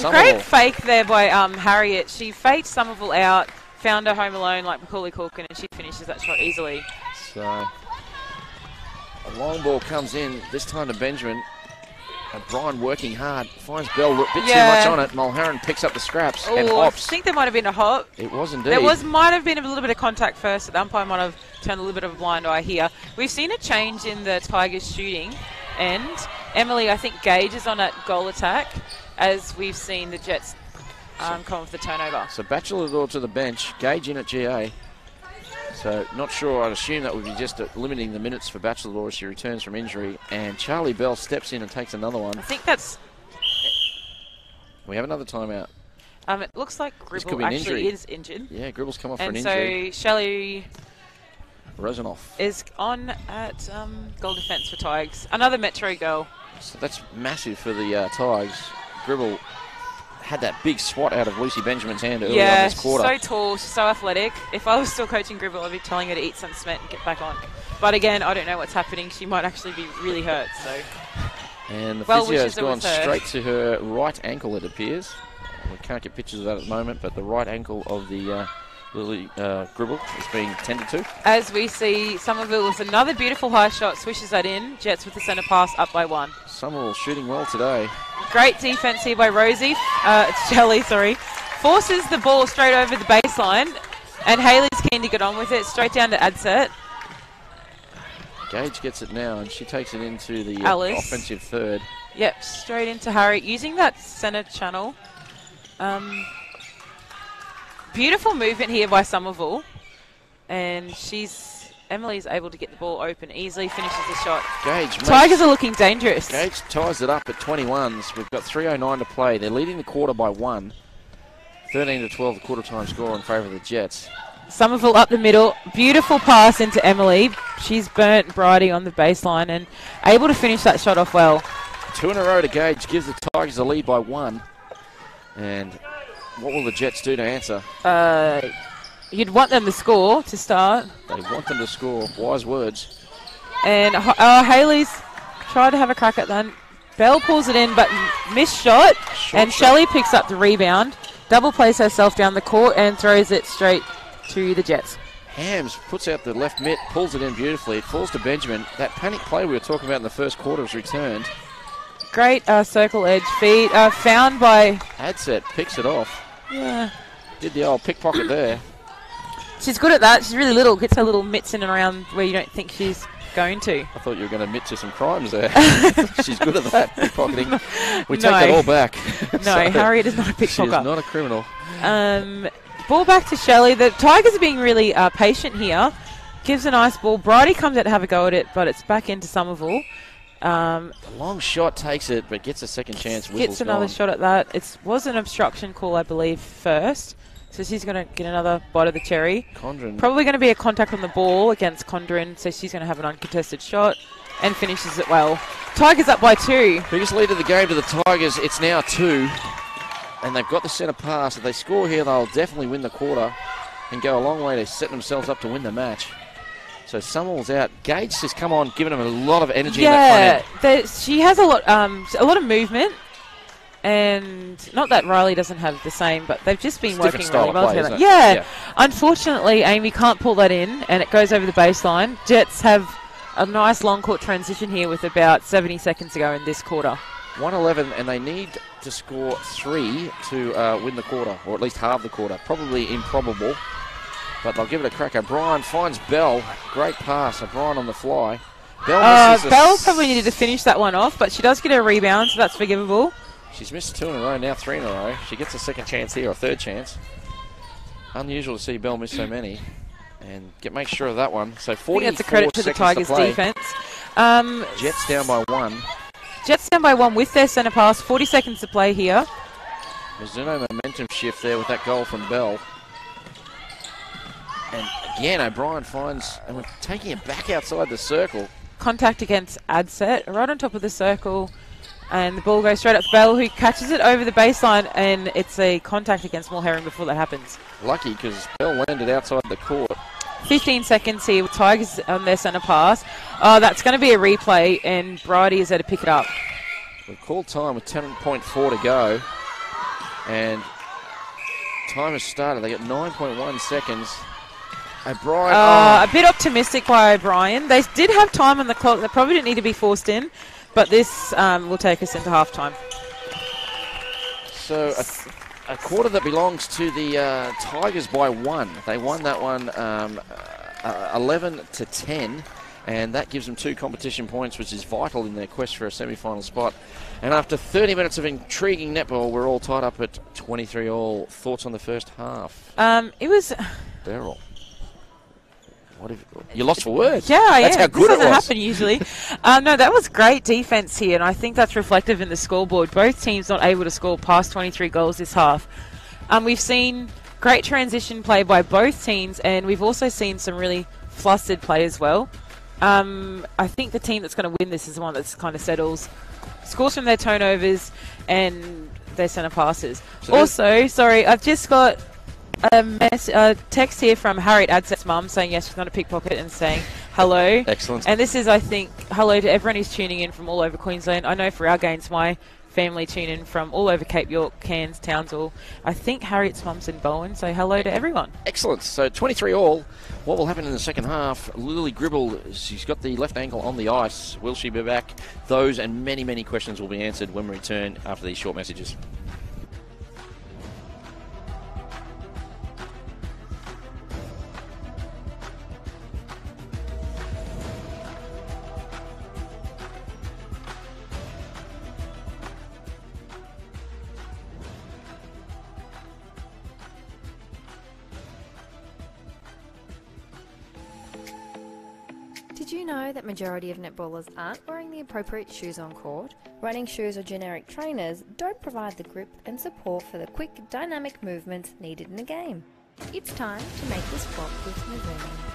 Great fake there by Harriet. She faked Somerville out, found her home alone like Macaulay Culkin, and she finishes that shot easily. So a long ball comes in, this time to Benjamin. O'Brien working hard, finds Bell a bit too much on it. Mulherron picks up the scraps and hops. I think there might have been a hop. It was indeed. Might have been a little bit of contact first. The umpire might have turned a little bit of a blind eye here. We've seen a change in the Tigers shooting, and Emily, I think Gage is on that goal attack, as we've seen the Jets come off the turnover. So Batchelor to the bench, Gage in at GA. So not sure, I'd assume that would be just limiting the minutes for Batchelor as she returns from injury. And Charlie Bell steps in and takes another one. I think that's... We have another timeout. It looks like This could Gribble be an actually injury. is injured. Yeah, Gribble's come off for an And injury. so Shelley Rosenoff. is on at goal defence for Tigers. Another Metro girl. So that's massive for the Tigers. Gribble had that big swat out of Lucy Benjamin's hand early on Yeah, this she's quarter. so tall, she's so athletic. If I was still coaching Gribble, I'd be telling her to eat some cement and get back on. But again, I don't know what's happening. She might actually be really hurt. So And the well physio has wishes it gone was her. straight to her right ankle, it appears. We can't get pictures of that at the moment, but the right ankle of the Lily Gribble is being tended to. As we see, Somerville with another beautiful high shot, swishes that in. Jets with the centre pass up by 1. Somerville shooting well today. Great defence here by Rosie. Shelley, sorry. Forces the ball straight over the baseline. And Haley's keen to get on with it. Straight down to Adset. Gage gets it now, and she takes it into the Alice. offensive third. Yep, straight into Harry. Using that centre channel. Beautiful movement here by Somerville. And Emily's able to get the ball open easily. Finishes the shot. Gage Tigers are looking dangerous. Gage ties it up at 21s. We've got 3:09 to play. They're leading the quarter by 1. 13-12 the quarter time score in favour of the Jets. Somerville up the middle. Beautiful pass into Emily. She's burnt Bridie on the baseline and able to finish that shot off well. 2 in a row to Gage gives the Tigers a lead by 1. And what will the Jets do to answer? You'd want them to score to start. They want them to score. Wise words. And Haley's tried to have a crack at that. Bell pulls it in, but missed shot. And Shelley picks up the rebound. Double plays herself down the court and throws it straight to the Jets. Hams puts out the left mitt, pulls it in beautifully. It falls to Benjamin. That panic play we were talking about in the first quarter has returned. Great circle edge feed. Found by... Adset picks it off. Yeah. Did the old pickpocket there. She's good at that. She's really little. Gets her little mitts in and around where you don't think she's going to. I thought you were going to admit to some crimes there. She's good at that, pickpocketing. We take No. that all back. No, Harriet is not a She pickpocket. is not a criminal. Ball back to Shelley. The Tigers are being really patient here. Gives a nice ball. Bridie comes out to have a go at it, but it's back into Somerville. A long shot takes it, but gets a second chance. Gets another shot at that. It was an obstruction call, I believe, first. So she's going to get another bite of the cherry. Condren. Probably going to be a contact on the ball against Condren, so she's going to have an uncontested shot and finishes it well. Tigers up by 2. Biggest lead of the game to the Tigers. It's now 2. And they've got the centre pass. If they score here, they'll definitely win the quarter and go a long way to set themselves up to win the match. So Summerall's out. Gage has come on, giving them a lot of energy in that front end. She has a lot of movement. And not that Riley doesn't have the same, but they've just been It's a working different style really well of play, together. isn't it? Yeah. Unfortunately, Amy can't pull that in, and it goes over the baseline. Jets have a nice long court transition here with about 70 seconds to go in this quarter. 1-11, and they need to score 3 to win the quarter, or at least halve the quarter. Probably improbable, but they'll give it a crack. O'Brien finds Bell. Great pass. O'Brien on the fly. Bell probably needed to finish that one off, but she does get a rebound, so that's forgivable. She's missed 2 in a row, now 3 in a row. She gets a second chance here, or third chance. Unusual to see Bell miss so many. And make sure of that one. So 44 I think that's a credit to the Tigers' defence. Jets down by 1. Jets down by 1 with their centre pass. 40 seconds to play here. Mizuno momentum shift there with that goal from Bell. And again, O'Brien finds, and we're taking it back outside the circle. Contact against Adset, right on top of the circle. And the ball goes straight up to Bell, who catches it over the baseline, and it's a contact against Mulherring before that happens. Lucky, because Bell landed outside the court. 15 seconds here with Tigers on their centre pass. That's going to be a replay, and Bridie is there to pick it up. We've called time with 10.4 to go. And time has started. They get 9.1 seconds. O'Brien. A bit optimistic by O'Brien. They did have time on the clock. They probably didn't need to be forced in. But this will take us into halftime. So a quarter that belongs to the Tigers by 1. They won that one 11-10, and that gives them 2 competition points, which is vital in their quest for a semi-final spot. And after 30 minutes of intriguing netball, we're all tied up at 23 all. Thoughts on the first half? It was... Beryl. You're lost for words. Yeah, I That's am. how good This it doesn't was. happen usually. No, that was great defense here, and I think that's reflective in the scoreboard. Both teams not able to score past 23 goals this half. We've seen great transition play by both teams, and we've also seen some really flustered play as well. I think the team that's going to win this is the one that's kind of settles, scores from their turnovers and their centre passes. So also, sorry, I've just got a text here from Harriet Adseth's mum saying yes, she's not a pickpocket, and saying hello. Excellent. And this is, I think, hello to everyone who's tuning in from all over Queensland. I know for our games, my family tune in from all over Cape York, Cairns, Townsville. I think Harriet's mum's in Bowen, so hello to everyone. Excellent. So 23 all. What will happen in the second half? Lily Gribble, she's got the left ankle on the ice. Will she be back? Those and many, many questions will be answered when we return after these short messages. Did you know that majority of netballers aren't wearing the appropriate shoes on court? Running shoes or generic trainers don't provide the grip and support for the quick, dynamic movements needed in a game. It's time to make the swap with Mizuno.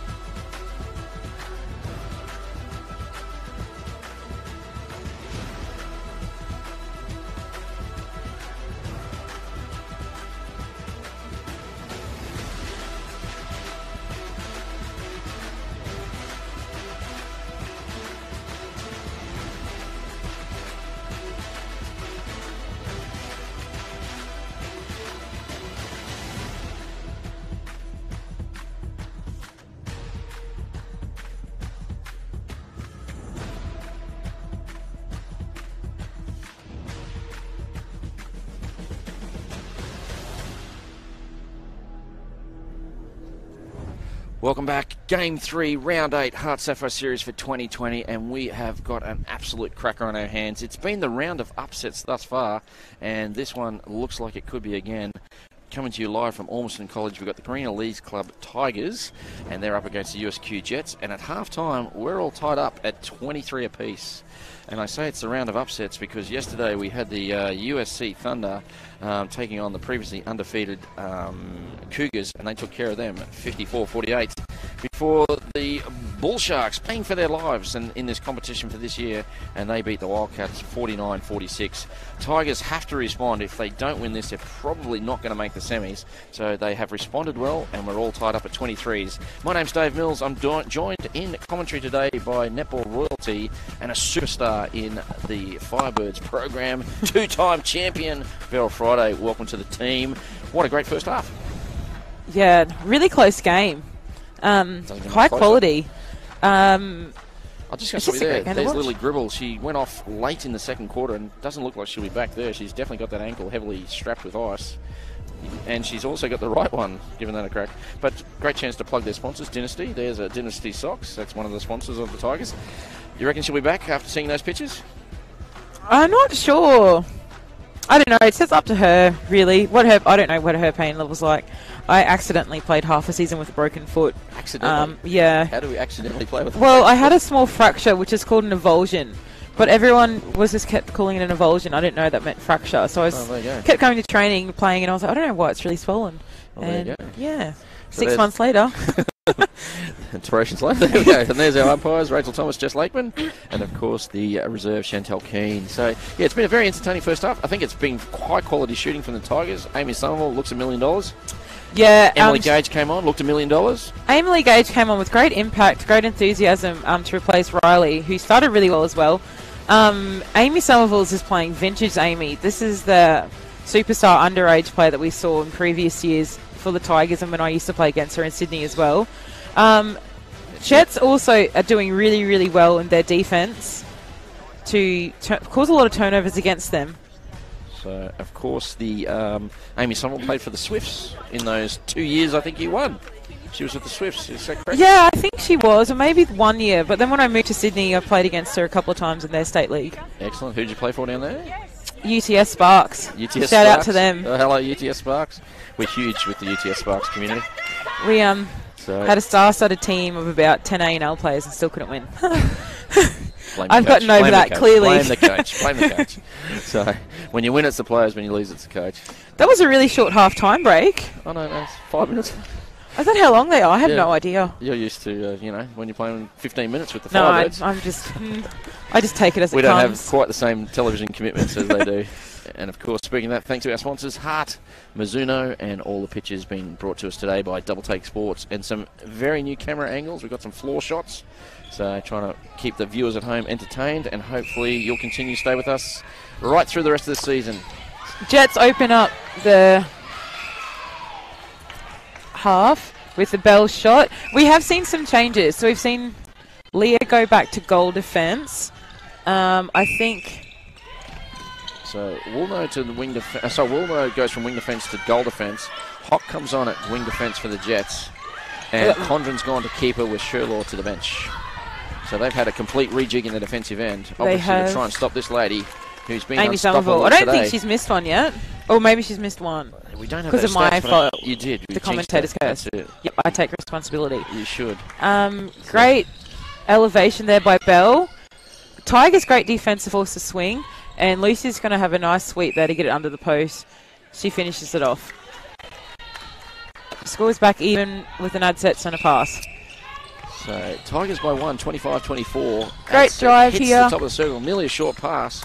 Welcome back. Game 3, Round 8, HART Sapphire Series for 2020, and we have got an absolute cracker on our hands. It's been the round of upsets thus far, and this one looks like it could be again. Coming to you live from Ormiston College, we've got the Carina Lees Club Tigers, and they're up against the USQ Jets, and at half-time, we're all tied up at 23 apiece. And I say it's the round of upsets because yesterday we had the USC Thunder taking on the previously undefeated Cougars, and they took care of them at 54-48. Before the Bull Sharks playing for their lives in this competition for this year, and they beat the Wildcats 49-46. Tigers have to respond. If they don't win this, they're probably not going to make the semis. So they have responded well, and we're all tied up at 23s. My name's Dave Mills. I'm joined in commentary today by netball royalty and a superstar in the Firebirds program, two-time champion Beryl Friday. Welcome to the team. What a great first half. Yeah, really close game. High quality. I'll just go through there. There's Lily Gribble. She went off late in the second quarter and doesn't look like she'll be back there. She's definitely got that ankle heavily strapped with ice. And she's also got the right one, giving that a crack. But great chance to plug their sponsors, Dynasty. There's a Dynasty Socks. That's one of the sponsors of the Tigers. You reckon she'll be back after seeing those pictures? I'm not sure. I don't know. It's just up to her, really. I don't know what her pain level's like. I accidentally played half a season with a broken foot. Accidentally? Yeah. How do we accidentally play with Well, I had a small fracture, which is called an avulsion. But everyone kept calling it an avulsion. I didn't know that meant fracture. So I kept going to training, playing, and I was like, I don't know why it's really swollen. Well, there you go. Yeah. So 6 months later. Inspirations later. There we go. And there's our umpires, Rachel Thomas, Jess Lakeman, and of course the reserve, Chantel Keane. So, yeah, it's been a very entertaining first half. I think it's been high quality shooting from the Tigers. Amy Somerville looks $1 million. Yeah. Emily Gage came on, looked $1 million. Emily Gage came on with great impact, great enthusiasm to replace Riley, who started really well as well. Amy Somerville's is playing vintage Amy. This is the superstar underage player that we saw in previous years for the Tigers, and when I used to play against her in Sydney as well. Jets also are doing really, really well in their defence to cause a lot of turnovers against them. So, of course, the Amy Somerville played for the Swifts in those 2 years I think you won. She was with the Swifts, is that correct? Yeah, I think she was, or maybe 1 year. But then when I moved to Sydney, I played against her a couple of times in their state league. Excellent. Who did you play for down there? UTS Sparks. Shout out to them. Hello, UTS Sparks. We're huge with the UTS Sparks community. We So Had a star-studded team of about 10 A&L players and still couldn't win. blame the I've coach. gotten over Blame that, the coach. clearly. Blame the coach. Blame the coach. So when you win, it's the players. When you lose, it's the coach. That was a really short half-time break. Oh, no, it's 5 minutes. Is that how long they are? I had Yeah. no idea. You're used to, when you're playing 15 minutes with the No, Firebirds. I just take it as We it don't comes. have quite the same television commitments as they do. And of course, speaking of that, thanks to our sponsors, HART, Mizuno, and all the pitches being brought to us today by Double Take Sports, and some very new camera angles. We've got some floor shots, so trying to keep the viewers at home entertained, and hopefully you'll continue to stay with us right through the rest of the season. Jets open up the half with the Bell shot. We have seen some changes. So we've seen Leah go back to goal defence. I think... So Woolno to the wing defence. So Woolno goes from wing defence to goal defence. Hock comes on at wing defence for the Jets, and Condren's gone to keeper with Sherlaw to the bench. So they've had a complete rejig in the defensive end, obviously to try and stop this lady who's been Amy unstoppable Somerville. I don't today. think she's missed one yet. Or maybe she's missed one. We don't have because of those my stats, but fault. You did. The commentator's curse. That's it. Yep, I take responsibility. You should. Great elevation there by Bell. Tiger's great defensive force to swing, and Lucy's going to have a nice sweep there to get it under the post. She finishes it off. Scores back even with an ad-set centre pass. So Tigers by 1, 25-24. Great drive hits here. the top of the circle, nearly a short pass.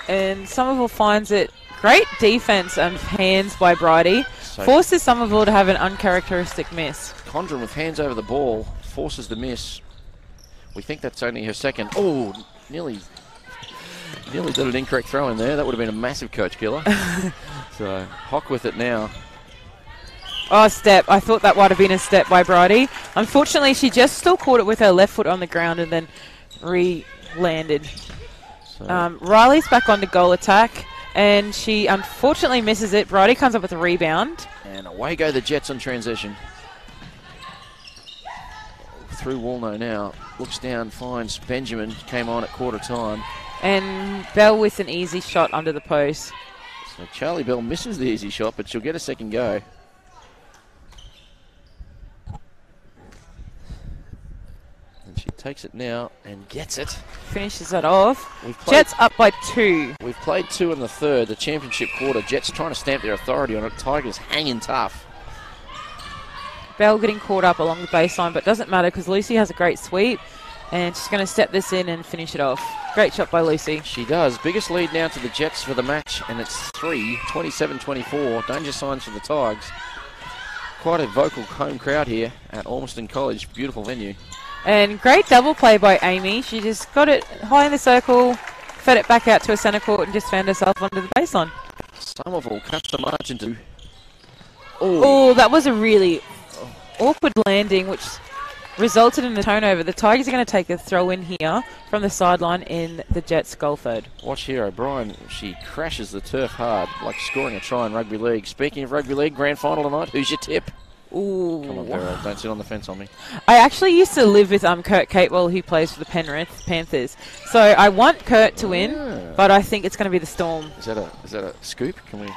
And Somerville finds it. Great defence and hands by Bridie. So Forces Somerville to have an uncharacteristic miss. Condren with hands over the ball forces the miss. We think that's only her second. Oh, nearly did an incorrect throw in there. That would have been a massive coach killer. So Hock with it now. Oh, step. I thought that might have been a step by Bridie. Unfortunately, she just still caught it with her left foot on the ground and then re-landed. So Riley's back on to goal attack, and she unfortunately misses it. Bridie comes up with a rebound. and away go the Jets on transition. Through Woolno now. Looks down, finds Benjamin. Came on at quarter time. And Bell with an easy shot under the post. So Charlie Bell misses the easy shot, but she'll get a second go. And she takes it now and gets it. Finishes that off. We've played, Jets up by 2. we've played 2 in the third, the championship quarter. Jets trying to stamp their authority on it. Tigers hanging tough. Bell getting caught up along the baseline, but doesn't matter because Lucy has a great sweep. And she's going to step this in and finish it off. Great shot by Lucy. She does. Biggest lead now to the Jets for the match, and it's 3, 27-24. Danger signs for the Tigers. Quite a vocal home crowd here at Ormiston College. Beautiful venue. And great double play by Amy. She just got it high in the circle, fed it back out to a centre court and just found herself under the baseline. Somerville cuts the margin to... Oh, that was a really awkward landing, which resulted in a turnover. The Tigers are going to take a throw in here from the sideline in the Jets' goal third. Watch here, O'Brien. She crashes the turf hard, like scoring a try in rugby league. Speaking of rugby league, grand final tonight. Who's your tip? Ooh. Come on, Beryl. Don't sit on the fence on me. I actually used to live with Kurt Catewell, who plays for the Penrith Panthers. So I want Kurt to win, but I think it's going to be the Storm. Is that a scoop? Can we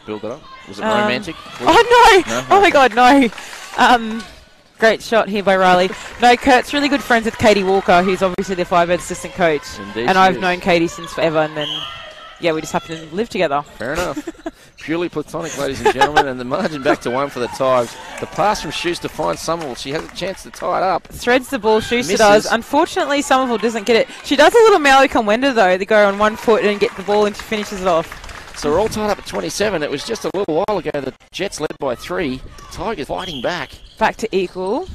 build that up? Was it romantic? Oh, no! No? Oh, my God, no. Great shot here by Riley. No, Kurt's really good friends with Katie Walker, who's obviously the Firebird assistant coach. Indeed and she I've is. known Katie since forever, and then, yeah, we just happen to live together. Fair enough. Purely platonic, ladies and gentlemen, and the margin back to 1 for the Tigers. The pass from Schuster finds Somerville. She has a chance to tie it up. Threads the ball, Schuster Misses. does. Unfortunately, Somerville doesn't get it. She does a little Maui Kamwenda, though. They go on 1 foot and get the ball, and she finishes it off. So we're all tied up at 27. It was just a little while ago the Jets led by 3. Tigers fighting back. Back to equal.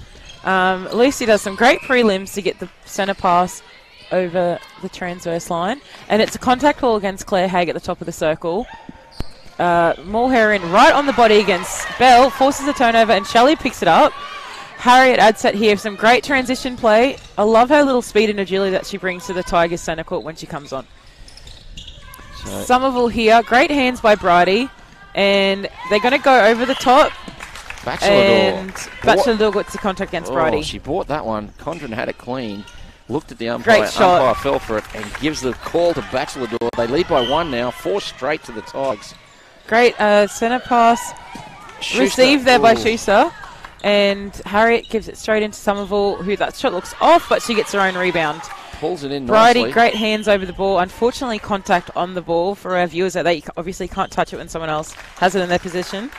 Lucy does some great prelims to get the centre pass over the transverse line. And it's a contact ball against Claire Haig at the top of the circle. Mulheron right on the body against Bell, forces a turnover, and Shelley picks it up. Harriet Adset here, some great transition play. I love her little speed and agility that she brings to the Tigers centre court when she comes on. So Somerville here, great hands by Bridie. And they're going to go over the top. And Bachelor gets the contact against Bridie. She bought that one. Condren had it clean. Looked at the umpire. Great shot. Umpire fell for it and gives the call to Bachelor. They lead by 1 now. 4 straight to the Tigers. Great centre pass Schuster. received there by Ooh. Schuster. And Harriet gives it straight into Somerville, who that shot looks off, but she gets her own rebound. Pulls it in Bridie, nicely. great hands over the ball. Unfortunately, contact on the ball for our viewers that they obviously can't touch it when someone else has it in their possession.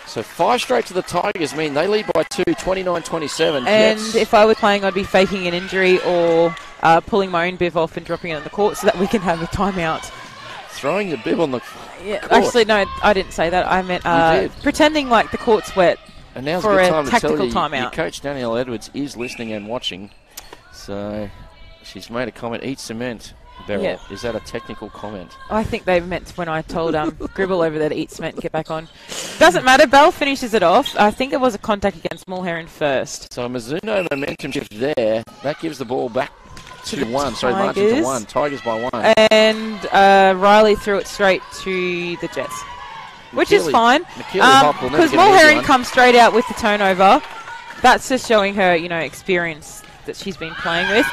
So 5 straight to the Tigers mean they lead by 2, 29-27. And Jets. if I were playing, I'd be faking an injury or pulling my own bib off and dropping it on the court so that we can have a timeout. Throwing the bib on the Yeah, court. actually, no, I didn't say that. I meant pretending like the court's wet. And now's for a good a time to tell tactical you, timeout. your coach Danielle Edwards is listening and watching. So she's made a comment, eat cement, Beryl. Yeah. Is that a technical comment? I think they meant when I told Gribble over there to eat cement and get back on. Doesn't matter. Bell finishes it off. I think it was a contact against Mulherron first. So a Mizuno momentum shift there. That gives the ball back to the 1. Sorry, margin to Tigers. 1. Tigers by 1. And Riley threw it straight to the Jets. Which is fine, because Mulherron comes straight out with the turnover. That's just showing her, experience that she's been playing with.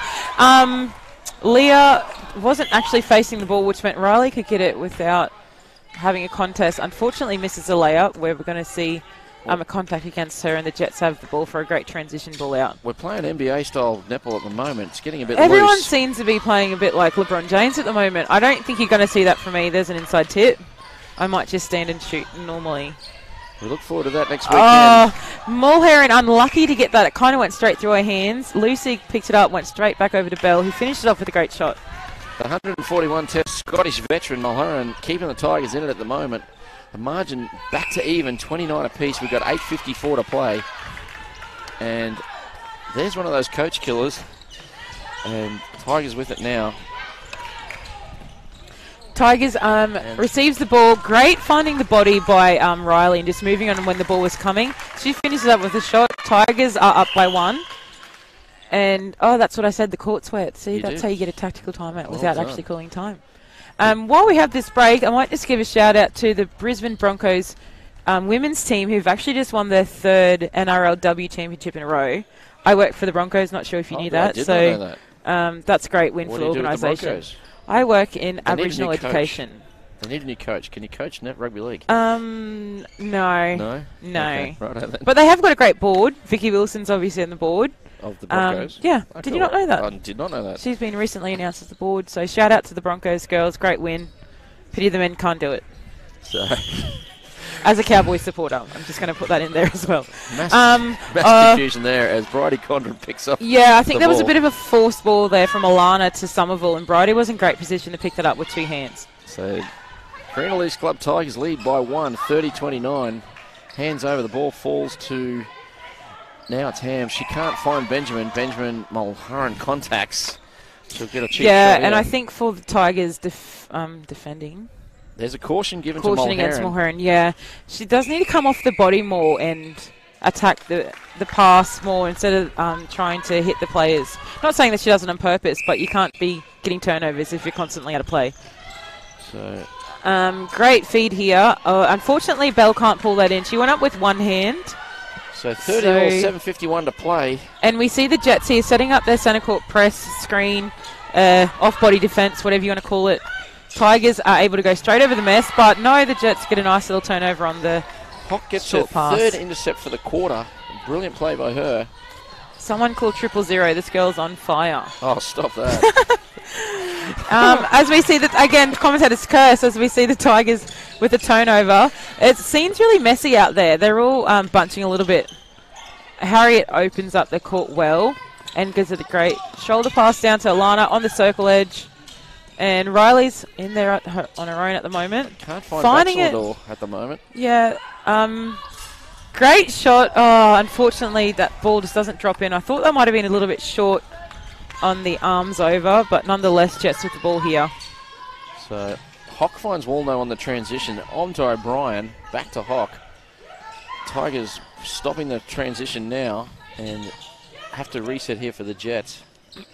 Leah wasn't actually facing the ball, which meant Riley could get it without having a contest. Unfortunately, misses a layup, where we're going to see a contact against her, and the Jets have the ball for a great transition ball out. We're playing NBA-style netball at the moment. It's getting a bit Everyone loose. seems to be playing a bit like LeBron James at the moment. I don't think you're going to see that from me. There's an inside tip. I might just stand and shoot normally. We look forward to that next weekend. Mulherron unlucky to get that. It kind of went straight through her hands. Lucy picked it up, went straight back over to Bell, who finished it off with a great shot. The 141 test Scottish veteran Mulherron keeping the Tigers in it at the moment. The margin back to even, 29 apiece. We've got 8:54 to play. And there's one of those coach killers. And Tigers with it now. Tigers receives the ball. Great finding the body by Riley and just moving on when the ball was coming. She finishes up with a shot. Tigers are up by 1. And, that's what I said, the court's wet. See, that's how you get a tactical timeout without actually calling time. While we have this break, I might just give a shout out to the Brisbane Broncos women's team, who've actually just won their 3rd NRLW championship in a row. I work for the Broncos, not sure if you knew that. I did not know that. That's a great win for the organisation. I work in Aboriginal education. They need a new coach. Can you coach net rugby league? No. No? No. Okay, righto then. But they have got a great board. Vicky Wilson's obviously on the board. Of the Broncos? Yeah. Oh, did you not know that? I did not know that. She's been recently announced as the board. So shout out to the Broncos girls. Great win. Pity the men can't do it. So as a Cowboys supporter, I'm just going to put that in there as well. Massive confusion there as Bridie Condren picks up. Yeah, I think there was a bit of a forced ball there from Alana to Somerville, and Bridie was in great position to pick that up with 2 hands. So Carina East Club Tigers lead by 1, 30-29. Hands over, the ball falls to, now it's Ham. She can't find Benjamin. Benjamin Mulherron contacts. She'll get a cheap shot. And I think for the Tigers defending. There's a caution given to Mulherron. Caution against Mulherron, yeah. She does need to come off the body more and attack the pass more instead of trying to hit the players. Not saying that she does it on purpose, but you can't be getting turnovers if you're constantly out of play. So great feed here. Unfortunately, Bell can't pull that in. She went up with 1 hand. So 30 all, 7:51 to play. And we see the Jets here setting up their centre court press, screen, off-body defence, whatever you want to call it. Tigers are able to go straight over the mess, but no, the Jets get a nice little turnover on the Hock gets short her pass. 3rd intercept for the quarter. Brilliant play by her. Someone called 000. This girl's on fire. Oh, stop that. As we see that, again, commentator's curse, as we see the Tigers with a turnover. It seems really messy out there. They're all bunching a little bit. Harriet opens up the court well and gives it a great shoulder pass down to Alana on the circle edge. And Riley's in there on her own at the moment. Can't find Finding Baxter at the moment. Yeah. Great shot. Oh, unfortunately, that ball just doesn't drop in. I thought that might have been a little bit short on the arms over, but nonetheless, Jets with the ball here. So Hock finds Walno on the transition. On to O'Brien. Back to Hock. Tigers stopping the transition now and have to reset here for the Jets.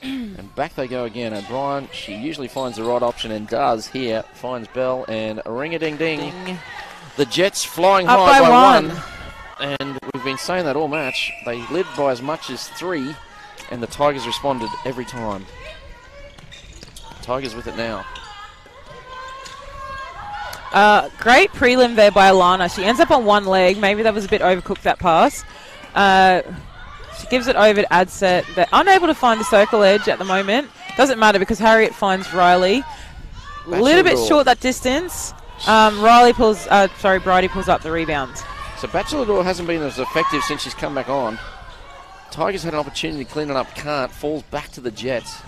And back they go again. O'Brien, she usually finds the right option and does here. Finds Bell and a ring-a-ding-ding. The Jets flying up high by 1. And we've been saying that all match. They led by as much as 3, and the Tigers responded every time. Tigers with it now. Great prelim there by Alana. She ends up on 1 leg. Maybe that was a bit overcooked, that pass. She gives it over to Adset. They're unable to find the circle edge at the moment. Doesn't matter because Harriet finds Riley. A little bit short that distance. Bridie pulls up the rebound. So Bachelor hasn't been as effective since she's come back on. Tigers had an opportunity to clean it up, can't. Falls back to the Jets.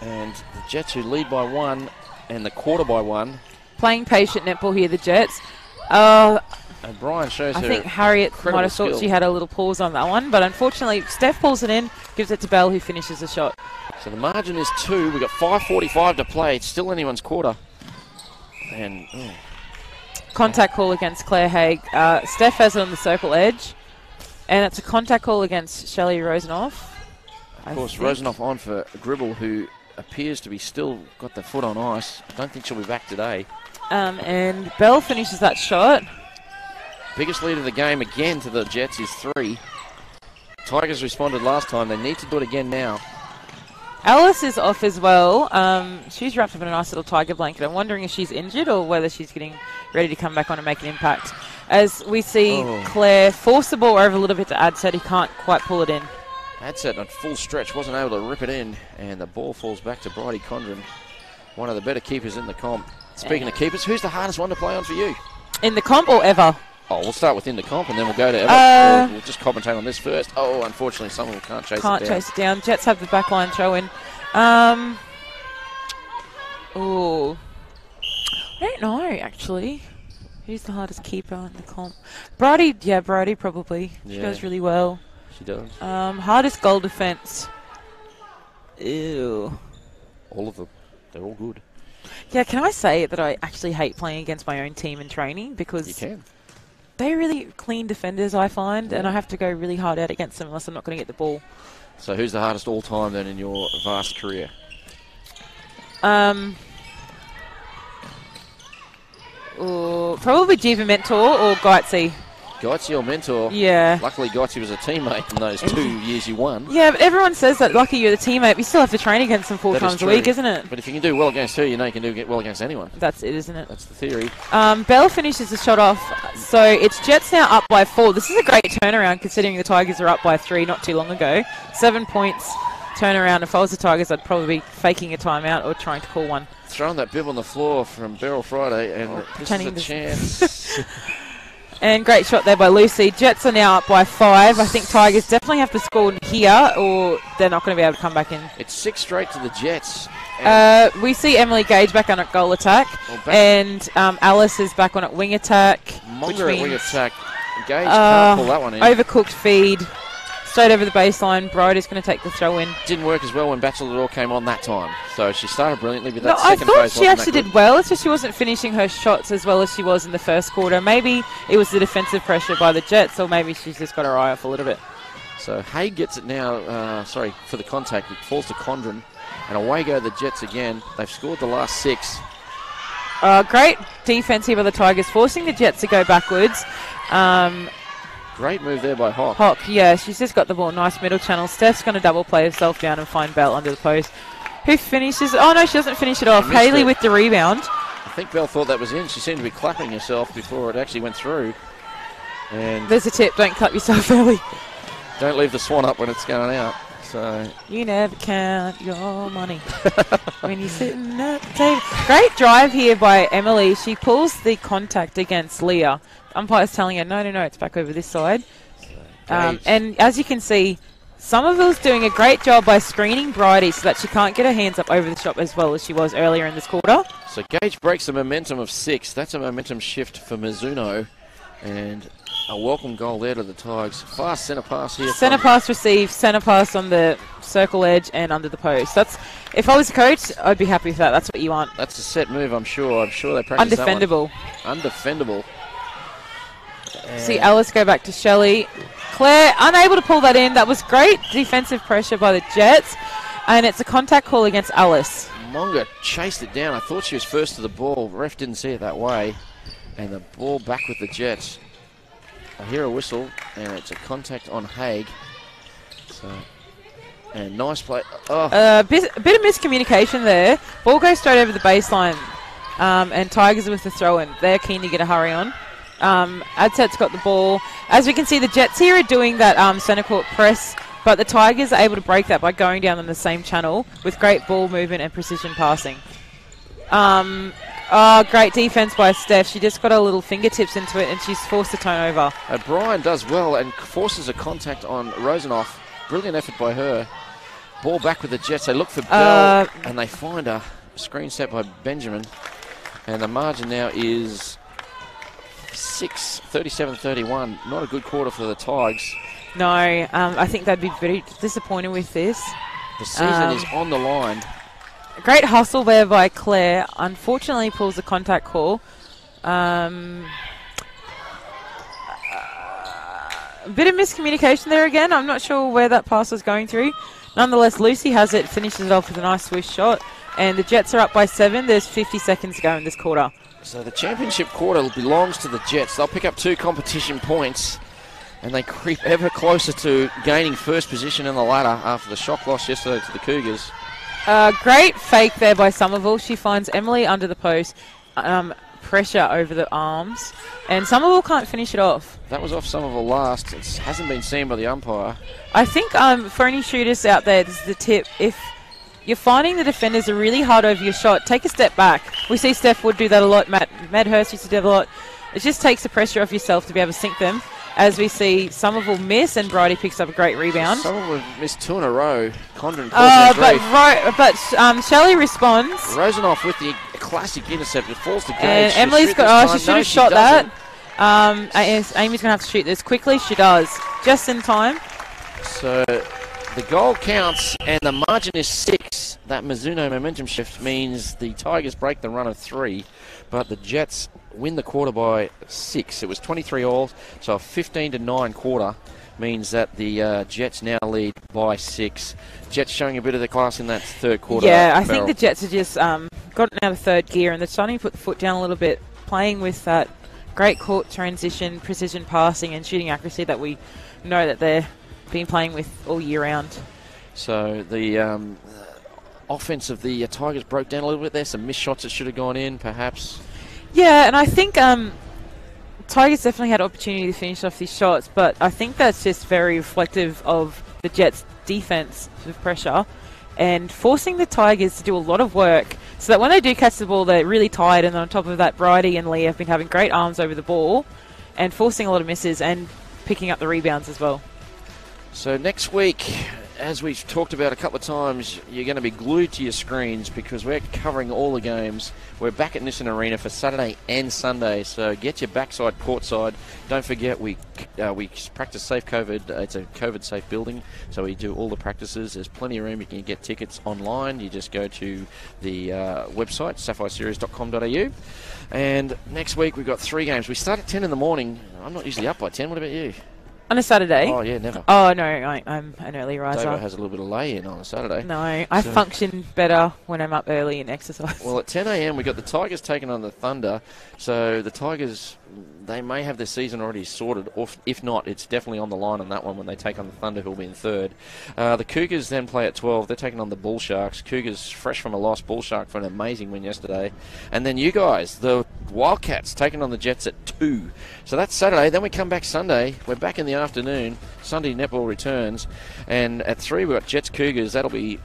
And the Jets, who lead by 1 and the quarter by 1. Playing patient netball here, the Jets. And Brian shows I her think Harriet might have thought skill. she had a little pause on that one, but unfortunately Steph pulls it in, gives it to Bell, who finishes the shot. So the margin is 2. We've got 5:45 to play. It's still anyone's quarter. And Contact call against Claire Haig. Steph has it on the circle edge, and it's a contact call against Shelley Rosenoff. of course, Rosenoff on for Gribble, who appears to be still got the foot on ice. I don't think she'll be back today. And Bell finishes that shot. Biggest lead of the game again to the Jets is 3. Tigers responded last time. They need to do it again now. Alice is off as well. She's wrapped up in a nice little tiger blanket. I'm wondering if she's injured or whether she's getting ready to come back on and make an impact. As we see Claire force the ball over a little bit to Adset. He can't quite pull it in. Adset on full stretch, wasn't able to rip it in, and the ball falls back to Bridie Condren, one of the better keepers in the comp. Speaking of keepers, who's the hardest one to play on for you? In the comp or ever? Oh, we'll start within the comp and then we'll go to ever. We'll just commentate on this first. Oh, unfortunately, someone can't chase it down. Can't chase it down. Jets have the back line throw in. Oh, I don't know, actually. Who's the hardest keeper in the comp? Bridie, yeah, Bridie probably. She goes really well. She does. Hardest goal defense. Ew. All of them. They're all good. Yeah, can I say that I actually hate playing against my own team in training because You can. they're really clean defenders, I find, and I have to go really hard out against them unless I'm not going to get the ball. So who's the hardest all time then in your vast career? Probably Jiva Mentor or Gaitzi. Gaitzi, your mentor. Yeah. Luckily, Gaitzi was a teammate in those 2 years you won. Yeah, but everyone says that lucky you're the teammate, but you still have to train against them 4 That is times a true. week, isn't it? But if you can do well against her, you know you can do well against anyone. That's it, isn't it? That's the theory. Bell finishes the shot off, so it's Jets now up by 4. This is a great turnaround considering the Tigers are up by 3 not too long ago. 7 points turnaround. If I was the Tigers, I'd probably be faking a timeout or trying to call one. Throwing that bib on the floor from Beryl Friday, and this is a chance. And great shot there by Lucy. Jets are now up by 5. I think Tigers definitely have to score here or they're not going to be able to come back in. It's 6 straight to the Jets. We see Emily Gage back on at goal attack, and Alice is back on at wing attack. Monger at wing attack. Gage can't pull that one in. Overcooked feed. Straight over the baseline. Bridie's going to take the throw in. Didn't work as well when Bachelor came on that time. So she started brilliantly, but that I second thought phase she wasn't actually that did well. It's just she wasn't finishing her shots as well as she was in the first quarter. Maybe it was the defensive pressure by the Jets, or maybe she's just got her eye off a little bit. So Haig gets it now, for the contact. It falls to Condren. And away go the Jets again. They've scored the last 6. Great defense here by the Tigers, forcing the Jets to go backwards. Great move there by Hawk. Hawk, yeah, she's just got the ball. Nice middle channel. Steph's going to double play herself down and find Bell under the post. Who finishes? Oh, no, she doesn't finish it off. Haley with the rebound. I think Bell thought that was in. She seemed to be clapping herself before it actually went through. And there's a tip. Don't clap yourself early. Don't leave the swan up when it's going out. So you never count your money when you're sitting at the table. Great drive here by Emily. She pulls the contact against Leah. Umpire's telling her, no, it's back over this side. And as you can see, Somerville's doing a great job by screening Bridie so that she can't get her hands up over the shot as well as she was earlier in this quarter. So Gage breaks the momentum of 6. That's a momentum shift for Mizuno. And a welcome goal there to the Tigers. Fast centre pass here. Centre pass received, centre pass on the circle edge and under the post. That's, if I was a coach, I'd be happy with that. That's what you want. That's a set move, I'm sure. I'm sure they practice Undefendable. that one. Undefendable. See Alice go back to Shelley. Claire unable to pull that in. That was great defensive pressure by the Jets. And it's a contact call against Alice. Monga chased it down. I thought she was first to the ball. Ref didn't see it that way. And the ball back with the Jets. I hear a whistle, and it's a contact on Haig. So, and nice play. Oh. Bit of miscommunication there. Ball goes straight over the baseline. And Tigers with the throw-in. They're keen to get a hurry on. Adset's got the ball. As we can see, the Jets here are doing that centre court press, but the Tigers are able to break that by going down on the same channel with great ball movement and precision passing. Great defense by Steph. She just got her little fingertips into it and she's forced the turnover. Brian does well and forces a contact on Rosenoff. Brilliant effort by her. Ball back with the Jets. They look for Bell and they find a screen set by Benjamin. And the margin now is 37-31. Not a good quarter for the Tigers. No, I think they'd be very disappointed with this. The season is on the line. Great hustle there by Claire. Unfortunately, pulls the contact call. A bit of miscommunication there again. I'm not sure where that pass was going through. Nonetheless, Lucy has it, finishes it off with a nice swish shot. And the Jets are up by 7. There's 50 seconds to go in this quarter. So the championship quarter belongs to the Jets. They'll pick up 2 competition points. And they creep ever closer to gaining first position in the ladder after the shock loss yesterday to the Cougars. Great fake there by Somerville. She finds Emily under the post. Pressure over the arms. And Somerville can't finish it off. That was off Somerville last. It hasn't been seen by the umpire. I think for any shooters out there, this is the tip. If you're finding the defenders are really hard over your shot, take a step back. We see Steph Wood do that a lot. Madhurst used to do that a lot. It just takes the pressure off yourself to be able to sink them. As we see Somerville miss and Bridie picks up a great rebound. Somerville missed 2 in a row. Condren but Shelley responds. Rosenoff with the classic intercept. It falls to Gage. And Emily's got. She should have shot that. Amy's going to have to shoot this quickly. She does. Just in time. So the goal counts and the margin is 6. That Mizuno momentum shift means the Tigers break the run of 3, but the Jets win the quarter by 6. It was 23-all, so a 15-9 quarter means that the Jets now lead by 6. Jets showing a bit of the class in that third quarter. Yeah, I think the Jets have just gotten out of third gear and they're starting to put the foot down a little bit, playing with that great court transition, precision passing and shooting accuracy that we know that they've been playing with all year round. So the offense of the Tigers broke down a little bit there. Some missed shots that should have gone in, perhaps. Yeah, and I think Tigers definitely had opportunity to finish off these shots, but I think that's just very reflective of the Jets' defense with pressure and forcing the Tigers to do a lot of work so that when they do catch the ball, they're really tired. And on top of that, Bridie and Lee have been having great arms over the ball and forcing a lot of misses and picking up the rebounds as well. So next week, as we've talked about a couple of times, you're going to be glued to your screens because we're covering all the games. We're back at Nissan Arena for Saturday and Sunday, so get your backside courtside. Don't forget we practice safe COVID. It's a COVID-safe building, so we do all the practices. There's plenty of room. You can get tickets online. You just go to the website, sapphireseries.com.au. And next week we've got 3 games. We start at 10 in the morning. I'm not usually up by 10. What about you? On a Saturday? Oh, yeah, never. Oh, no, I'm an early riser. David has a little bit of lay-in on a Saturday. No, I function better when I'm up early and exercise. Well, at 10 a.m. we've got the Tigers taking on the Thunder. So the Tigers, they may have their season already sorted. Or if not, it's definitely on the line on that one when they take on the Thunder, who'll be in third. The Cougars then play at 12. They're taking on the Bull Sharks. Cougars fresh from a loss. Bull Shark for an amazing win yesterday. And then you guys, the Wildcats, taking on the Jets at 2. So that's Saturday. Then we come back Sunday. We're back in the afternoon. Sunday netball returns. And at 3 we've got Jets Cougars.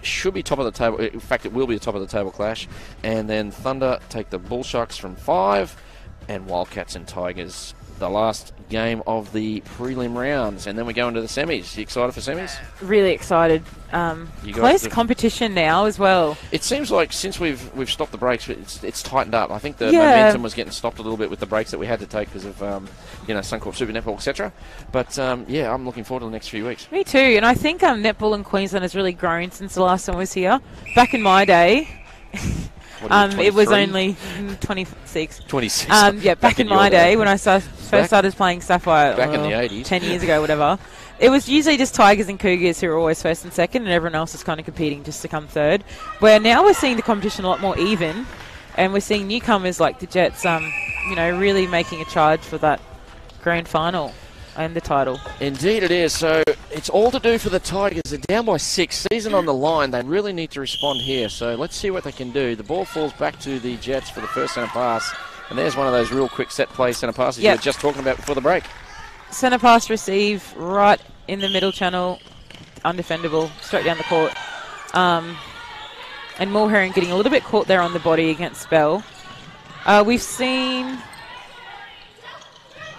Should be top of the table. In fact, it will be a top of the table clash. And then Thunder take the Bull Sharks from 5. And Wildcats and Tigers, the last game of the prelim rounds. And then we go into the semis. You excited for semis? Really excited. Close competition now as well. It seems like since we've stopped the breaks, it's tightened up. I think the momentum was getting stopped a little bit with the breaks that we had to take because of Suncorp Super Netball, etc. But I'm looking forward to the next few weeks. Me too. And I think netball in Queensland has really grown since the last time I was here. Back in my day. It was only 26. 26. Back in my day when I first started playing Sapphire. Back in the 80s. 10 years ago, whatever. It was usually just Tigers and Cougars who were always first and second, and everyone else is kind of competing just to come third. Where now we're seeing the competition a lot more even, and we're seeing newcomers like the Jets, really making a charge for that grand final and the title. Indeed it is. So it's all to do for the Tigers. They're down by 6. Season on the line. They really need to respond here. So let's see what they can do. The ball falls back to the Jets for the first centre pass. And there's one of those real quick set play centre passes you were just talking about before the break. Centre pass receive right in the middle channel, undefendable, straight down the court. And Mulherron getting a little bit caught there on the body against Bell. We've seen...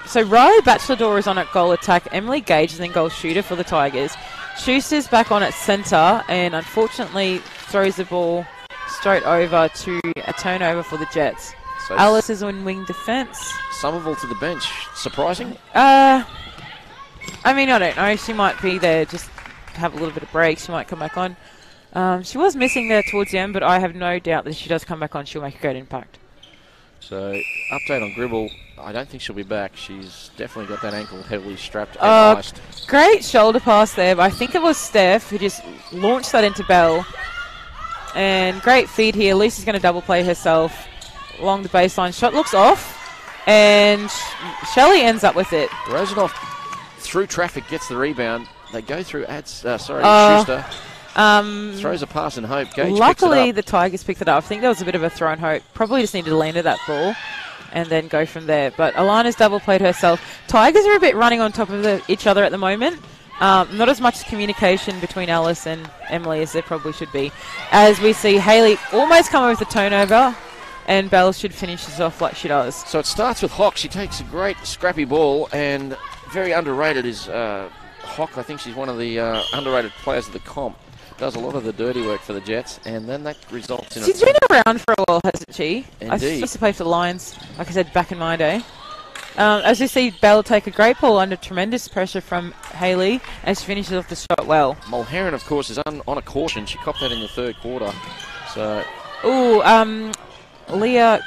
So Riley Bachelor is on at goal attack. Emily Gage is in goal shooter for the Tigers. Schuster's back on at centre and unfortunately throws the ball straight over to a turnover for the Jets. So Alice is on wing defence. Somerville to the bench. Surprising? I mean, I don't know. She might be there just have a little bit of break. She might come back on. She was missing there towards the end, but I have no doubt that if she does come back on, she'll make a great impact. So, update on Gribble. I don't think she'll be back. She's definitely got that ankle heavily strapped and iced. Great shoulder pass there, but I think it was Steph who just launched that into Bell. And great feed here. Lisa's going to double play herself along the baseline. Shot looks off, and Shelley ends up with it. Rosenoff, through traffic, gets the rebound. They go through Schuster. Throws a pass and hope. Gage luckily, the Tigers picked it up. I think there was a bit of a throw and hope. Probably just needed to land at that ball and then go from there. But Alana's double played herself. Tigers are a bit running on top of each other at the moment. Not as much communication between Alice and Emily as there probably should be. As we see Hayley almost come over with a turnover, and Bell should finish this off like she does. So it starts with Hock. She takes a great scrappy ball, and very underrated is Hock. I think she's one of the underrated players of the comp. Does a lot of the dirty work for the Jets, and then that results in... She's been around for a while, hasn't she? Indeed. I used to play for the Lions, like I said, back in my day. As we see Bell take a great ball under tremendous pressure from Hayley, and she finishes off the shot well. Mulherron, of course, is on a caution. She copped that in the third quarter. So... Leah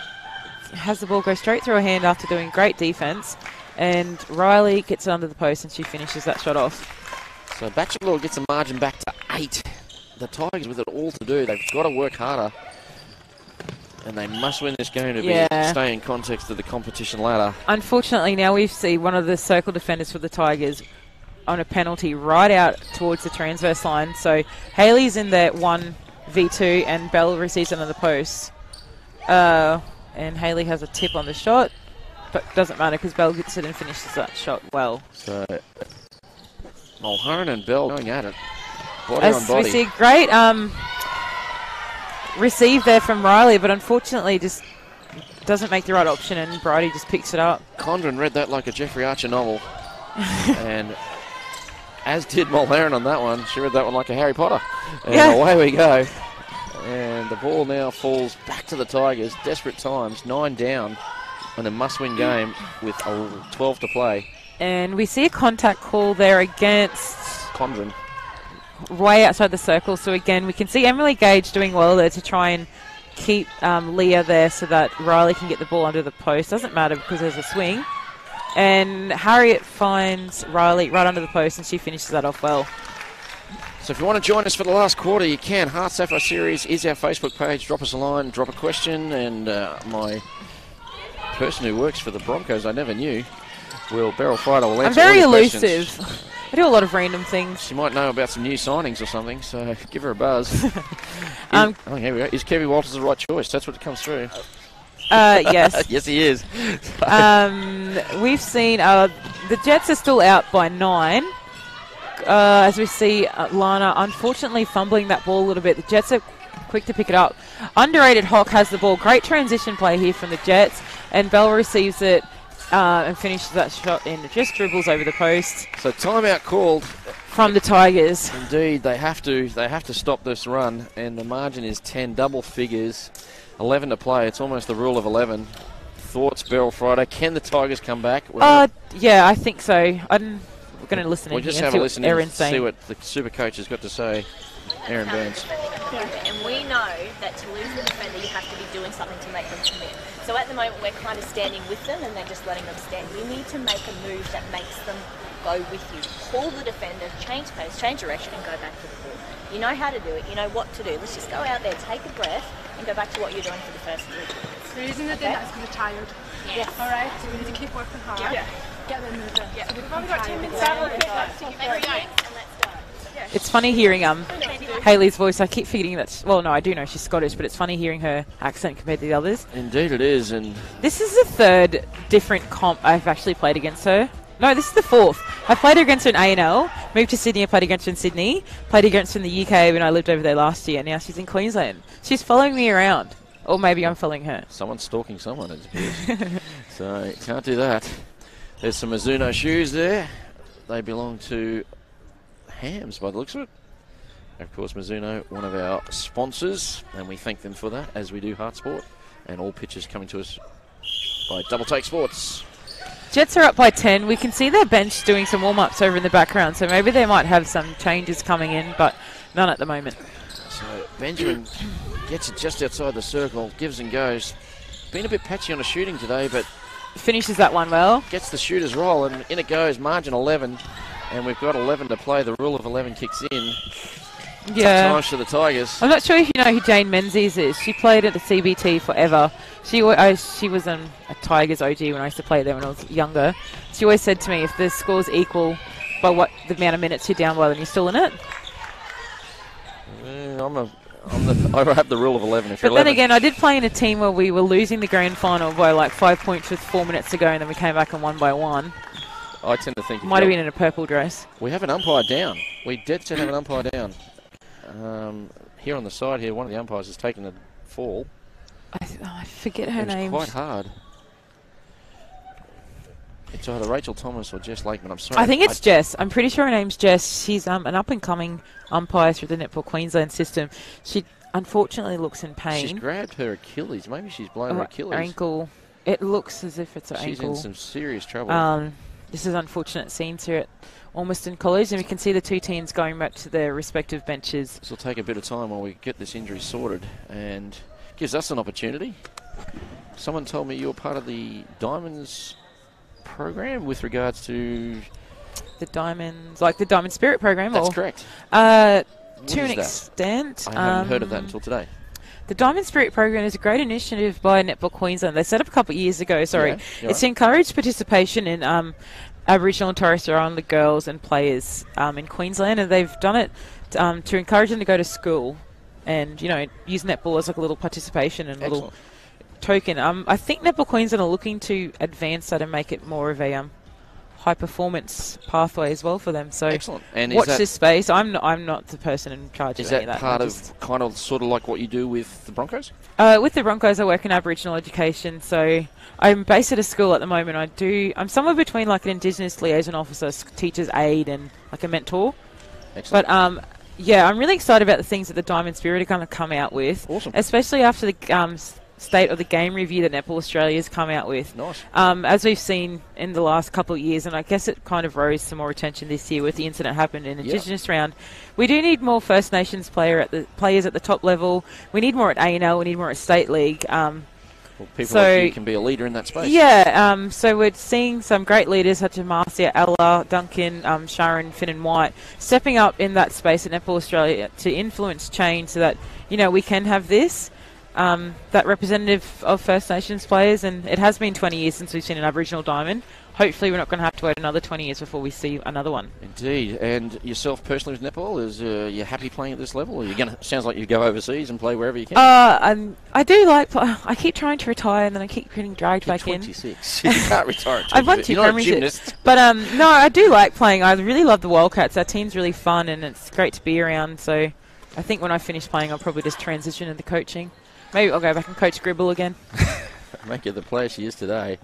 has the ball go straight through her hand after doing great defence, and Riley gets it under the post, and she finishes that shot off. So Bachelor gets the margin back to 8. The Tigers with it all to do. They've got to work harder. And they must win this game to stay in context of the competition ladder. Unfortunately, now we see one of the circle defenders for the Tigers on a penalty right out towards the transverse line. So Hayley's in there 1v2 and Bell receives it on the post. And Hayley has a tip on the shot, but doesn't matter because Bell gets it and finishes that shot well. So Mulherron and Bell going at it. Body on body. We see great receive there from Riley, but unfortunately just doesn't make the right option, and Bridie just picks it up. Condren read that like a Jeffrey Archer novel, and as did Mulherron on that one. She read that one like a Harry Potter. And away we go. And the ball now falls back to the Tigers. Desperate times, 9 down in a must-win game with 12 to play. And we see a contact call there against Condren. Way outside the circle. So again, we can see Emily Gage doing well there to try and keep Leah there so that Riley can get the ball under the post. Doesn't matter because there's a swing. And Harriet finds Riley right under the post, and she finishes that off well. So if you want to join us for the last quarter, you can. HART Sapphire Series is our Facebook page. Drop us a line, drop a question, and my person who works for the Broncos, I never knew, Beryl Friday will answer all your questions. I'm very elusive. I do a lot of random things. She might know about some new signings or something, so give her a buzz. Here we go. Is Kevin Walters the right choice? That's what comes through. Yes. Yes, he is. We've seen the Jets are still out by 9. As we see Lana unfortunately fumbling that ball a little bit. The Jets are quick to pick it up. Underrated Hock has the ball. Great transition play here from the Jets, and Bell receives it and finishes that shot in. Just dribbles over the post. So timeout called from the Tigers. Indeed, they have to stop this run, and the margin is 10, double figures, 11 to play. It's almost the rule of 11. Thoughts, Beryl Friday? Can the Tigers come back? Yeah, I think so. We're going to listen in. We'll just have a listen and see what the super coach has got to say. Aaron Burns. And we know that to lose the defender, you have to be doing something to make them commit. So at the moment, we're kind of standing with them and then just letting them stand. You need to make a move that makes them go with you. Pull the defender, change pace, change direction, and go back to the ball. You know how to do it. You know what to do. Let's just go out there, take a breath, and go back to what you're doing for the first 3 minutes. The reason they're doing that is because they're tired. Yes. All right, so we need to keep working hard. Yeah. Get them moving. Yeah. So We've only got 10 minutes. Let's give it 3 minutes and let's go. It's funny hearing Hayley's voice. I keep forgetting that. Well, no, I do know she's Scottish, but it's funny hearing her accent compared to the others. Indeed, it is. And this is the third different comp I've actually played against her. No, this is the fourth. I played her against her in A&L, moved to Sydney, I played against her in Sydney, played against her in the UK when I lived over there last year. Now she's in Queensland. She's following me around. Or maybe I'm following her. Someone's stalking someone, it appears. So, you can't do that. There's some Mizuno shoes there. They belong to Hams by the looks of it. Of course, Mizuno, one of our sponsors, and we thank them for that, as we do HART Sport. And all pitches coming to us by Double Take Sports. Jets are up by 10. We can see their bench doing some warm-ups over in the background, so maybe they might have some changes coming in, but none at the moment. So Benjamin gets it just outside the circle, gives and goes. Been a bit patchy on the shooting today, but finishes that one well. Gets the shooter's roll, and in it goes, margin 11. And we've got 11 to play. The rule of 11 kicks in. Yeah. Times for the Tigers. I'm not sure if you know who Jane Menzies is. She played at the CBT forever. She was a Tigers OG when I used to play there when I was younger. She always said to me, if the score's equal by what the amount of minutes you're down by, then you're still in it. I have the rule of 11. But then again, I did play in a team where we were losing the grand final by like 5 points with 4 minutes to go, and then we came back and won by 1. I tend to think... Might have been in a purple dress. We have an umpire down. We dead set have an umpire down. Here on the side here, one of the umpires has taken a fall. I forget her name. It's quite hard. It's either Rachel Thomas or Jess Lakeman. I'm sorry. I think it's Jess. I'm pretty sure her name's Jess. She's an up-and-coming umpire through the Netball Queensland system. She unfortunately looks in pain. She's grabbed her Achilles. Maybe she's blown her Achilles. Her ankle. It looks as if it's her ankle. She's in some serious trouble. This is unfortunate scenes here at Ormiston College, and we can see the two teams going back to their respective benches. This will take a bit of time while we get this injury sorted, and gives us an opportunity. Someone told me you're part of the Diamonds program with regards to... The Diamonds, like the Diamond Spirit program? That's correct. To an extent. I haven't heard of that until today. The Diamond Spirit program is a great initiative by Netball Queensland. They set up a couple of years ago, it's right. to encourage participation in Aboriginal and Torres Strait Islander girls and players in Queensland, and they've done it to encourage them to go to school and, you know, use netball as like a little participation and a little token. I think Netball Queensland are looking to advance that and make it more of a high performance pathway as well for them. So and watch this space. I'm not the person in charge of any of that. Is that part of kind of sort of like what you do with the Broncos? With the Broncos, I work in Aboriginal education, so I'm based at a school at the moment. I'm somewhere between like an Indigenous liaison officer, teacher's aide, and like a mentor. Excellent. But yeah, I'm really excited about the things that the Diamond Spirit are going to come out with. Awesome. Especially after the state of the game review that Netball Australia has come out with. Nice. As we've seen in the last couple of years, and I guess it kind of rose some more attention this year with the incident happened in Indigenous round. We do need more First Nations players at the top level. We need more at A&L. We need more at State League. Well, people like you can be a leader in that space. Yeah, so we're seeing some great leaders such as Marcia, Ella, Duncan, Sharon, Finn and White stepping up in that space at Netball Australia to influence change so that, you know, we can have this. That representative of First Nations players, and it has been 20 years since we've seen an Aboriginal diamond. Hopefully we're not going to have to wait another 20 years before we see another one. Indeed. And yourself personally with netball, is you happy playing at this level? Or sounds like you go overseas and play wherever you can. I do like... I keep trying to retire and then I keep getting dragged back 26. You can't retire at 26. I've won 2 premierships. But no, I do like playing. I really love the Wildcats. Our team's really fun and it's great to be around. So I think when I finish playing, I'll probably just transition into coaching. Maybe I'll go back and coach Gribble again. Make her the player she is today.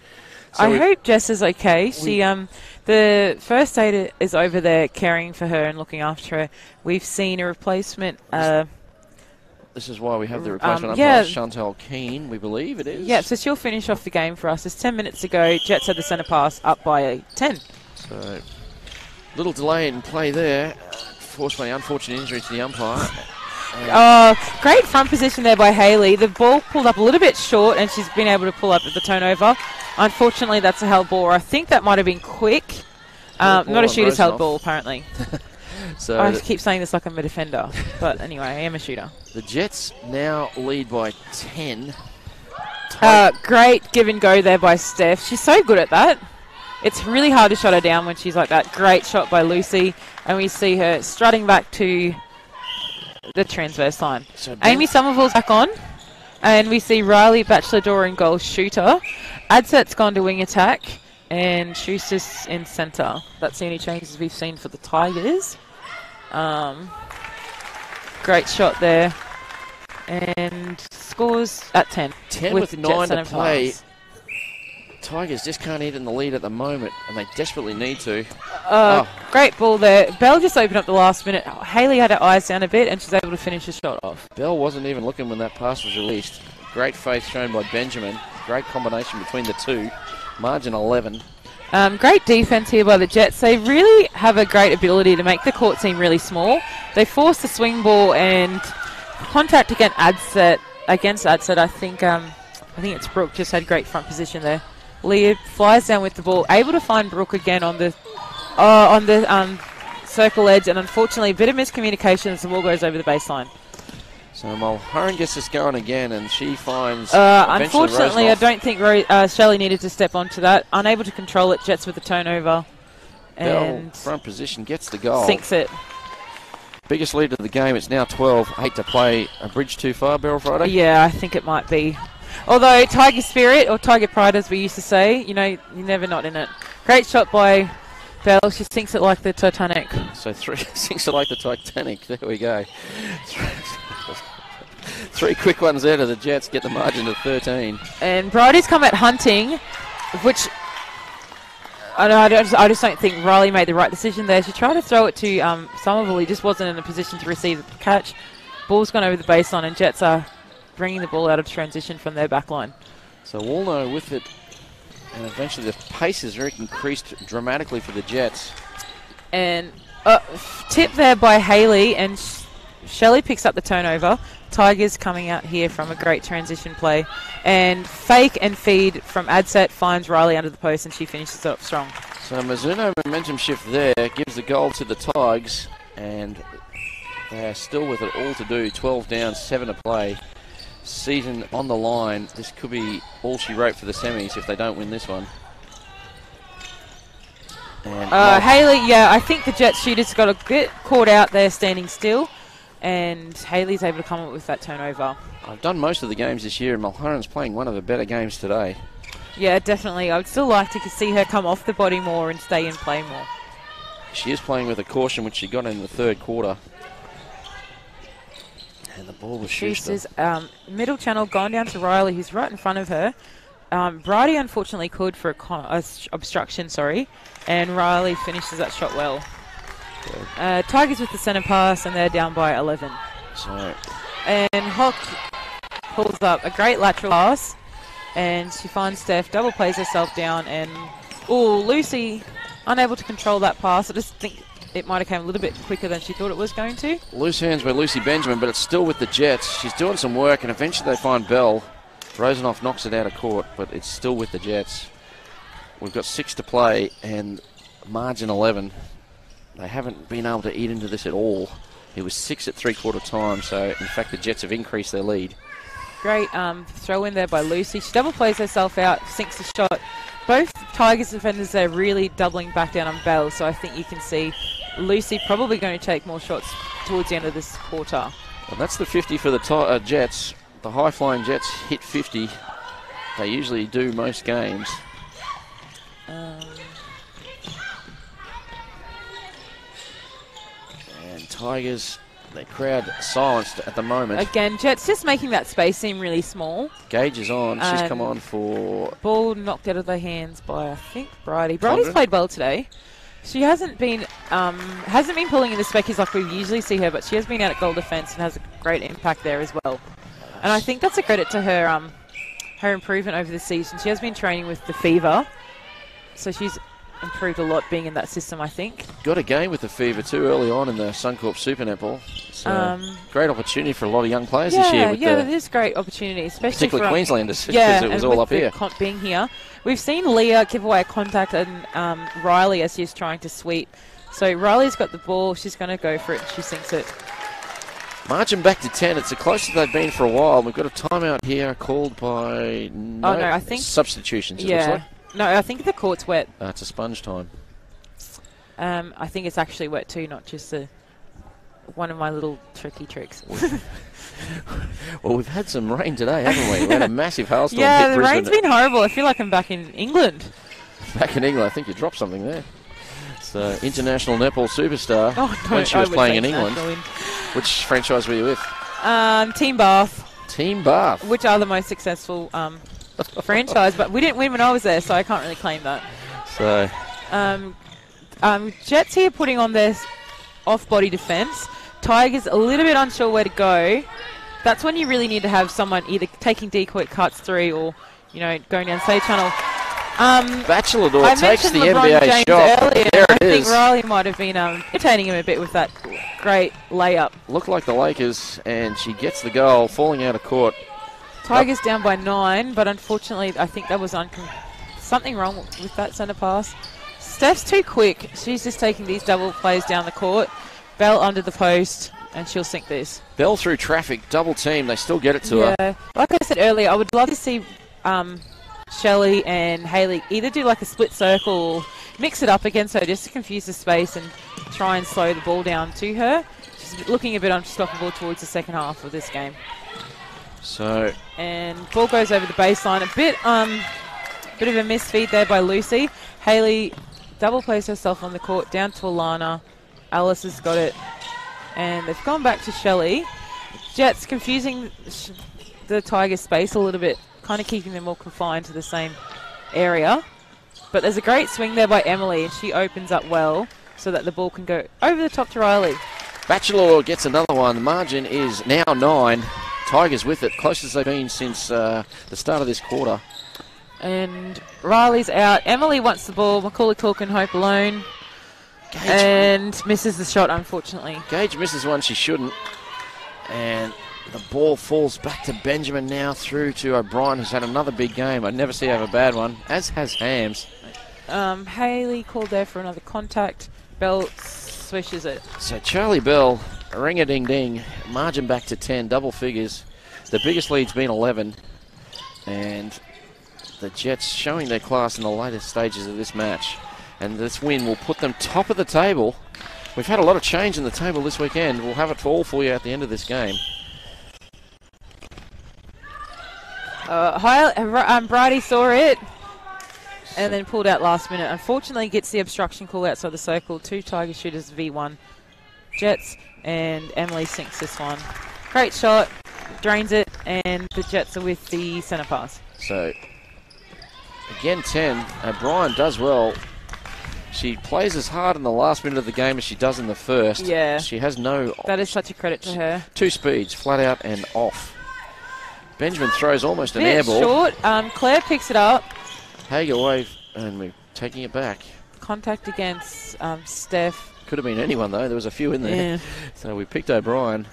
So I hope Jess is okay. She, the first aid is over there caring for her and looking after her. We've seen a replacement. This is why we have the replacement umpire, Chantal Keane, we believe it is. Yeah, so she'll finish off the game for us. There's 10 minutes to go. Jets had the centre pass up by 10. So, little delay in play there. Forced by an unfortunate injury to the umpire. Great front position there by Hayley. The ball pulled up a little bit short and she's been able to pull up at the turnover. Unfortunately, that's a held ball. I think that might have been quick. Not a shooter's held ball, apparently. So I keep saying this like I'm a defender. But anyway, I am a shooter. The Jets now lead by 10. Great give and go there by Steph. She's so good at that. it's really hard to shut her down when she's like that. Great shot by Lucy, and we see her strutting back to the transverse line. So Amy Somerville's back on, and we see Riley Batchelor in goal, shooter. Adset's gone to wing attack, and Schuster's in centre. That's the only changes we've seen for the Tigers. Great shot there. And scores at 10. 10 with 9 to play. Tigers just can't eat in the lead at the moment, and they desperately need to. Great ball there. Bell just opened up the last minute. Haley had her eyes down a bit, and she's able to finish the shot off. Bell wasn't even looking when that pass was released. Great faith shown by Benjamin. Great combination between the two. Margin 11. Great defense here by the Jets. They really have a great ability to make the court seem really small. They forced the swing ball and contact against Adset. I think it's Brooke just had great front position there. Leah flies down with the ball, able to find Brooke again on the circle edge, and unfortunately a bit of miscommunication as the ball goes over the baseline. So Mulholland gets us going again, and she finds. Unfortunately, I don't think Shelley needed to step onto that. Unable to control it, Jets with the turnover, and Bell, front position, gets the goal. Sinks it. Biggest lead of the game. It's now 12. 8 to play. A bridge too far, Beryl Friday? Yeah, I think it might be. Although Tiger Spirit, or Tiger Pride as we used to say, you know, you're never not in it. Great shot by Bell. She sinks it like the Titanic. So sinks it like the Titanic. There we go. Three quick ones there to the Jets. Get the margin to 13. And Bridie's come at hunting, which I just don't think Riley made the right decision there. She tried to throw it to Somerville. He just wasn't in a position to receive the catch. Ball's gone over the baseline, and Jets are bringing the ball out of transition from their back line. So Woolno with it, and eventually the pace has increased dramatically for the Jets. And tip there by Haley, and Shelley picks up the turnover. Tigers coming out here from a great transition play. And fake and feed from Adset finds Riley under the post, and she finishes up strong. So Mizuno momentum shift there, gives the goal to the Tigers, and they are still with it all to do. 12 down, 7 to play. Season on the line. This could be all she wrote for the semis if they don't win this one. And Haley, I think the Jets shooters got a bit caught out there standing still, and Haley's able to come up with that turnover. I've done most of the games this year, and Mulholland's playing one of the better games today. Yeah, definitely. I would still like to see her come off the body more and stay in play more. She is playing with a caution, which she got in the third quarter. And the ball was Schuster. Middle channel gone down to Riley, who's right in front of her. Bridie unfortunately called for a obstruction, and Riley finishes that shot well. Tigers with the centre pass, and they're down by 11. And Hock pulls up a great lateral pass, and she finds Steph, double plays herself down, and Lucy unable to control that pass. I just think it might have come a little bit quicker than she thought it was going to. Loose hands by Lucy Benjamin, but it's still with the Jets. She's doing some work, and eventually they find Bell. Rosenoff knocks it out of court, but it's still with the Jets. We've got 6 to play, and margin 11. They haven't been able to eat into this at all. It was 6 at three-quarter time, so in fact the Jets have increased their lead. Great throw in there by Lucy. She double plays herself out, sinks the shot. Both Tigers defenders are really doubling back down on Bell, so I think you can see Lucy probably going to take more shots towards the end of this quarter. Well, that's the 50 for the Jets. The high-flying Jets hit 50. They usually do most games. And Tigers, the crowd silenced at the moment. Again, Jets just making that space seem really small. Gage is on. She's come on for... Ball knocked out of their hands by, I think, Bridie. Bridie's played well today. She hasn't been pulling in the speckies like we usually see her, but she has been out at goal defence and has a great impact there as well. And I think that's a credit to her her improvement over the season. She has been training with the Fever, so she's improved a lot being in that system, I think. Got a game with the Fever too early on in the Suncorp Super Netball. So great opportunity for a lot of young players this year. It is a great opportunity, especially particularly for Queenslanders, because it was all up here. Being here, we've seen Leah give away a contact and Riley as she's trying to sweep. So Riley's got the ball. She's going to go for it. She sinks it. Marching back to 10. It's the closest they've been for a while. We've got a timeout here called by I think substitutions. It yeah. looks like. No, I think the court's wet. It's a sponge time. I think it's actually wet too, not just one of my little tricky tricks. Well, we've had some rain today, haven't we? We had a massive hailstorm Yeah, hit the Brisbane. rain's been horrible. I feel like I'm back in England. Back in England, I think you dropped something there. So, international netball superstar. Oh, no, when she was I would playing say in England. Which franchise were you with? Team Bath. Team Bath. Which are the most successful franchise, but we didn't win when I was there, so I can't really claim that. So, Jets here putting on their off-body defence. Tigers a little bit unsure where to go. That's when you really need to have someone either taking decoy cuts through or, going down stage channel. Bachelador takes the LeBron NBA James shot. Earlier. There it I is. think Riley might have been irritating him a bit with that great layup. Looked like the Lakers, and she gets the goal, falling out of court. Tigers down by 9, but unfortunately I think that was something wrong with that centre pass. Steph's too quick. She's just taking these double plays down the court. Bell under the post, and she'll sink this. Bell through traffic, double team. They still get it to her. Yeah, like I said earlier, I would love to see Shelley and Hayley either do like a split circle or mix it up against her just to confuse the space and try and slow the ball down to her. She's looking a bit unstoppable towards the second half of this game. So, and ball goes over the baseline. A bit of a misfeed there by Lucy. Hayley double plays herself on the court down to Alana. Alice has got it, and they've gone back to Shelley. Jets confusing the Tigers' space a little bit, kind of keeping them all confined to the same area. But there's a great swing there by Emily, and she opens up well so that the ball can go over the top to Riley. Bachelor gets another one. The margin is now 9. Tigers with it, closest they've been since the start of this quarter. And Riley's out. Emily wants the ball. Macaulay Culkin Hope alone. Gage. And misses the shot, unfortunately. Gage misses one she shouldn't. And the ball falls back to Benjamin now through to O'Brien, who's had another big game. I'd never see her have a bad one, as has Hams. Hayley called there for another contact. Bell swishes it. So Charlie Bell, ring-a-ding-ding, margin back to 10, double figures. The biggest lead's been 11. And the Jets showing their class in the later stages of this match. And this win will put them top of the table. We've had a lot of change in the table this weekend. We'll have it all for you at the end of this game. Bridie saw it and then pulled out last minute. Unfortunately, gets the obstruction call outside the circle. 2 Tiger shooters v1 Jets, and Emily sinks this one. Great shot, drains it, and the Jets are with the centre pass. So, again 10. O'Brien does well. She plays as hard in the last minute of the game as she does in the first. Yeah. She has no... That is such a credit to her. 2 speeds, flat out and off. Benjamin throws almost an air ball. Short. Claire picks it up. Hager away, and we're taking it back. Contact against Steph. Could have been anyone, though. There was a few in there. Yeah. So we picked O'Brien.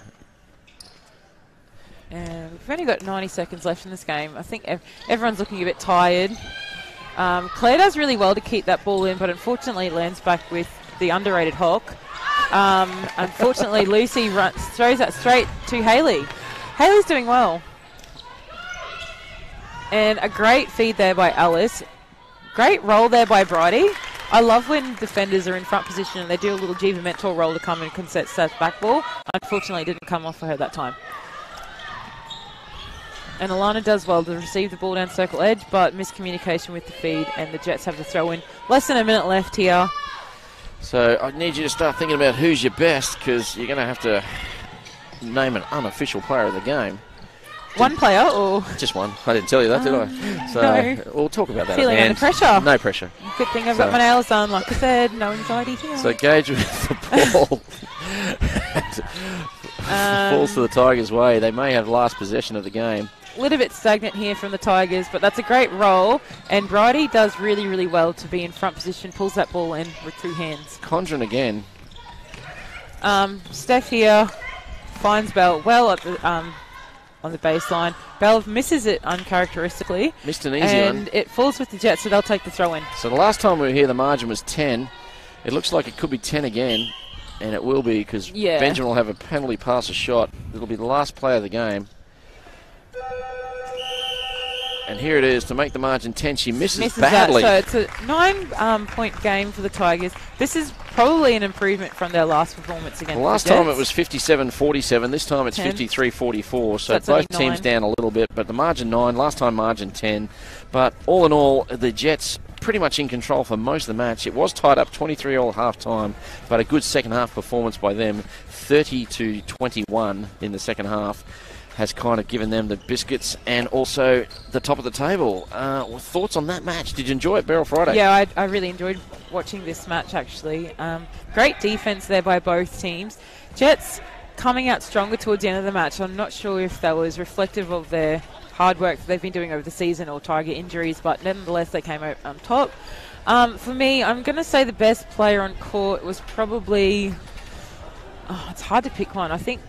And we've only got 90 seconds left in this game. I think everyone's looking a bit tired. Claire does really well to keep that ball in, but unfortunately lands back with the underrated Hawk. Unfortunately, Lucy throws that straight to Hayley. Hayley's doing well. And a great feed there by Alice. Great roll there by Bridie. I love when defenders are in front position and they do a little Jiva Mentor roll to come and contest that back ball. Unfortunately, it didn't come off for her that time. And Alana does well to receive the ball down circle edge, but miscommunication with the feed, and the Jets have the throw in. Less than a minute left here. So I need you to start thinking about who's your best, because you're going to have to name an unofficial player of the game. One player, or...? Just one. I didn't tell you that, did I? So no. We'll talk about that Feeling at the under end. pressure. No pressure. Good thing I've got my nails done, like I said. No anxiety here. So Gage with the ball. Falls to the Tigers' way. They may have last possession of the game. A little bit stagnant here from the Tigers, but that's a great roll. And Bridie does really, really well to be in front position, pulls that ball in with 2 hands. Condren again. Steph here finds Bell well at the, on the baseline. Bell misses it uncharacteristically. Missed an easy one. And it falls with the Jets, so they'll take the throw in. So the last time we were here, the margin was 10. It looks like it could be 10 again, and it will be, because Benjamin will have a penalty pass a shot. It'll be the last play of the game. And here it is to make the margin 10. She misses that. badly. So it's a 9-point game for the Tigers. This is probably an improvement from their last performance against Last the Jets. time it was 57-47. This time it's 53-44. So that's both only teams 9. down a little bit. But the margin 9. Last time margin 10. But all in all, the Jets pretty much in control for most of the match. It was tied up 23-all at half-time, but a good second-half performance by them, 30-21 in the second half, has kind of given them the biscuits and also the top of the table. Thoughts on that match? Did you enjoy it, Beryl Friday? Yeah, I really enjoyed watching this match, actually. Great defense there by both teams. Jets coming out stronger towards the end of the match. I'm not sure if that was reflective of their hard work that they've been doing over the season or Tiger injuries, but nonetheless they came out on top. For me, I'm going to say the best player on court was probably... it's hard to pick one. I think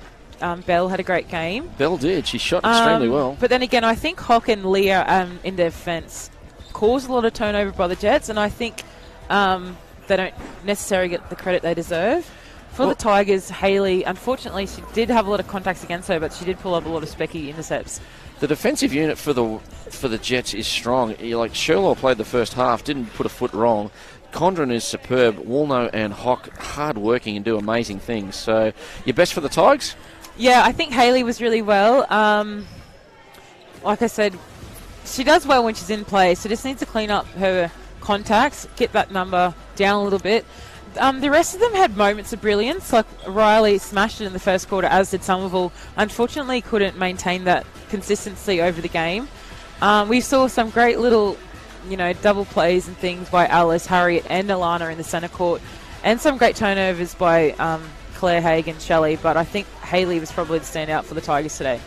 Bell had a great game. Bell did. She shot extremely well. But then again, I think Hock and Leah in defence caused a lot of turnover by the Jets, and I think they don't necessarily get the credit they deserve. For the Tigers, Hayley, unfortunately, she did have a lot of contacts against her, but she did pull up a lot of specky intercepts. The defensive unit for the Jets is strong. Like Sherlaw played the first half, didn't put a foot wrong. Condren is superb. Woolno and Hock hard-working and do amazing things. So, your best for the Tigers? Yeah, I think Hayley was really well. Like I said, she does well when she's in play, so just needs to clean up her contacts, get that number down a little bit. The rest of them had moments of brilliance, like Riley smashed it in the first quarter, as did Somerville. Unfortunately, couldn't maintain that consistency over the game. We saw some great little, double plays and things by Alice, Harriet, and Alana in the centre court, and some great turnovers by Claire Haig and Shelley, but I think Hayley was probably the standout for the Tigers today.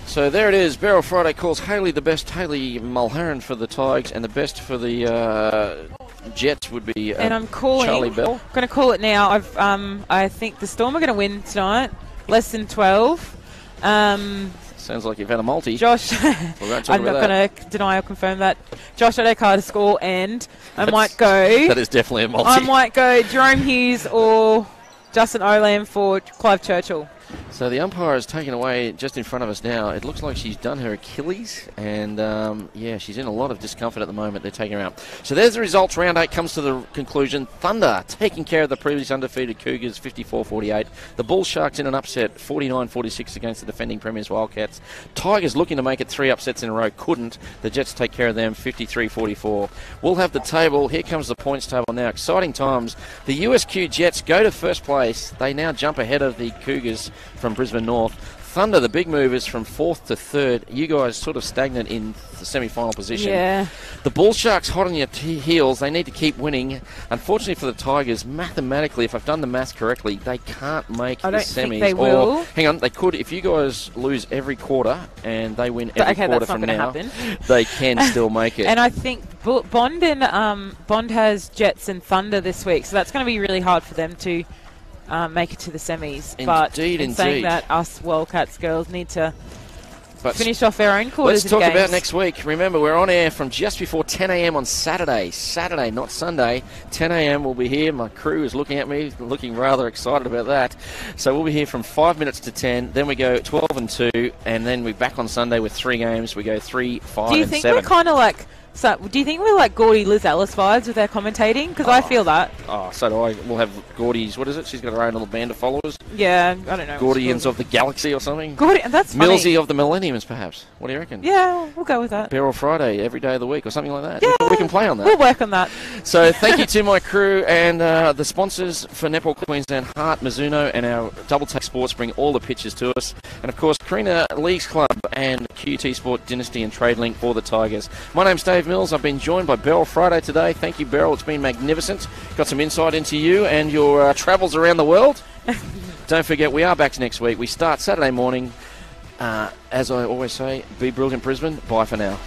So there it is. Beryl Friday calls Hayley the best. Hayley Mulherron for the Tigers, and the best for the Jets would be and I'm calling, Charlie Bell. I'm going to call it now. I think the Storm are going to win tonight. Less than 12. Sounds like you've had a multi. Josh, I'm not going to deny or confirm that. Josh Adokar to score, and I might go. That is definitely a multi. I might go Jerome Hughes or Justin Olam for Clive Churchill. So the umpire is taken away just in front of us now. It looks like she's done her Achilles, and she's in a lot of discomfort at the moment. They're taking her out. So there's the results. Round 8 comes to the conclusion. Thunder taking care of the previously undefeated Cougars, 54-48. The Bull Sharks in an upset, 49-46 against the defending Premiers Wildcats. Tigers looking to make it 3 upsets in a row, couldn't. The Jets take care of them, 53-44. We'll have the table. Here comes the points table now. Exciting times. The USQ Jets go to first place. They now jump ahead of the Cougars from Brisbane North. Thunder, the big movers, from 4th to 3rd. You guys sort of stagnant in the semi-final position. Yeah. The Bull Sharks hot on your heels. They need to keep winning. Unfortunately for the Tigers, mathematically, if I've done the maths correctly, they can't make the semis. I don't think they will. Hang on, they could. If you guys lose every quarter and they win every quarter from now, they can still make it. And I think Bond has Jets and Thunder this week, so that's going to be really hard for them to make it to the semis. But in saying that, us Wildcats girls need to finish off our own quarters. Let's talk about next week. Remember, we're on air from just before 10 a.m. on Saturday. Saturday, not Sunday. 10 a.m. we'll be here. My crew is looking at me, looking rather excited about that. So we'll be here from 5 minutes to 10. Then we go 12 and 2. And then we're back on Sunday with 3 games. We go 3, 5 and 7. Do you think we're kind of like... So, do you think we're like Gordy Liz Ellis vibes with our commentating? Because I feel that. Oh, so do I. We'll have Gordy's, what is it? She's got her own little band of followers. Yeah, I don't know. Gordians of the Galaxy or something. That's funny. Millsy of the Millenniums, perhaps. What do you reckon? Yeah, we'll go with that. Beryl Friday, every day of the week or something like that. Yeah, we can play on that. We'll work on that. So thank you to my crew and the sponsors for Netball Queensland, HART, Mizuno, and our Double Take Sports bring all the pictures to us. And, of course, Carina Leagues Club and QT Sport Dynasty and TradeLink for the Tigers. My name's Dave Mills. I've been joined by Beryl Friday today. Thank you, Beryl. It's been magnificent. Got some insight into you and your travels around the world. Don't forget, we are back next week. We start Saturday morning. As I always say, be brilliant, Brisbane. Bye for now.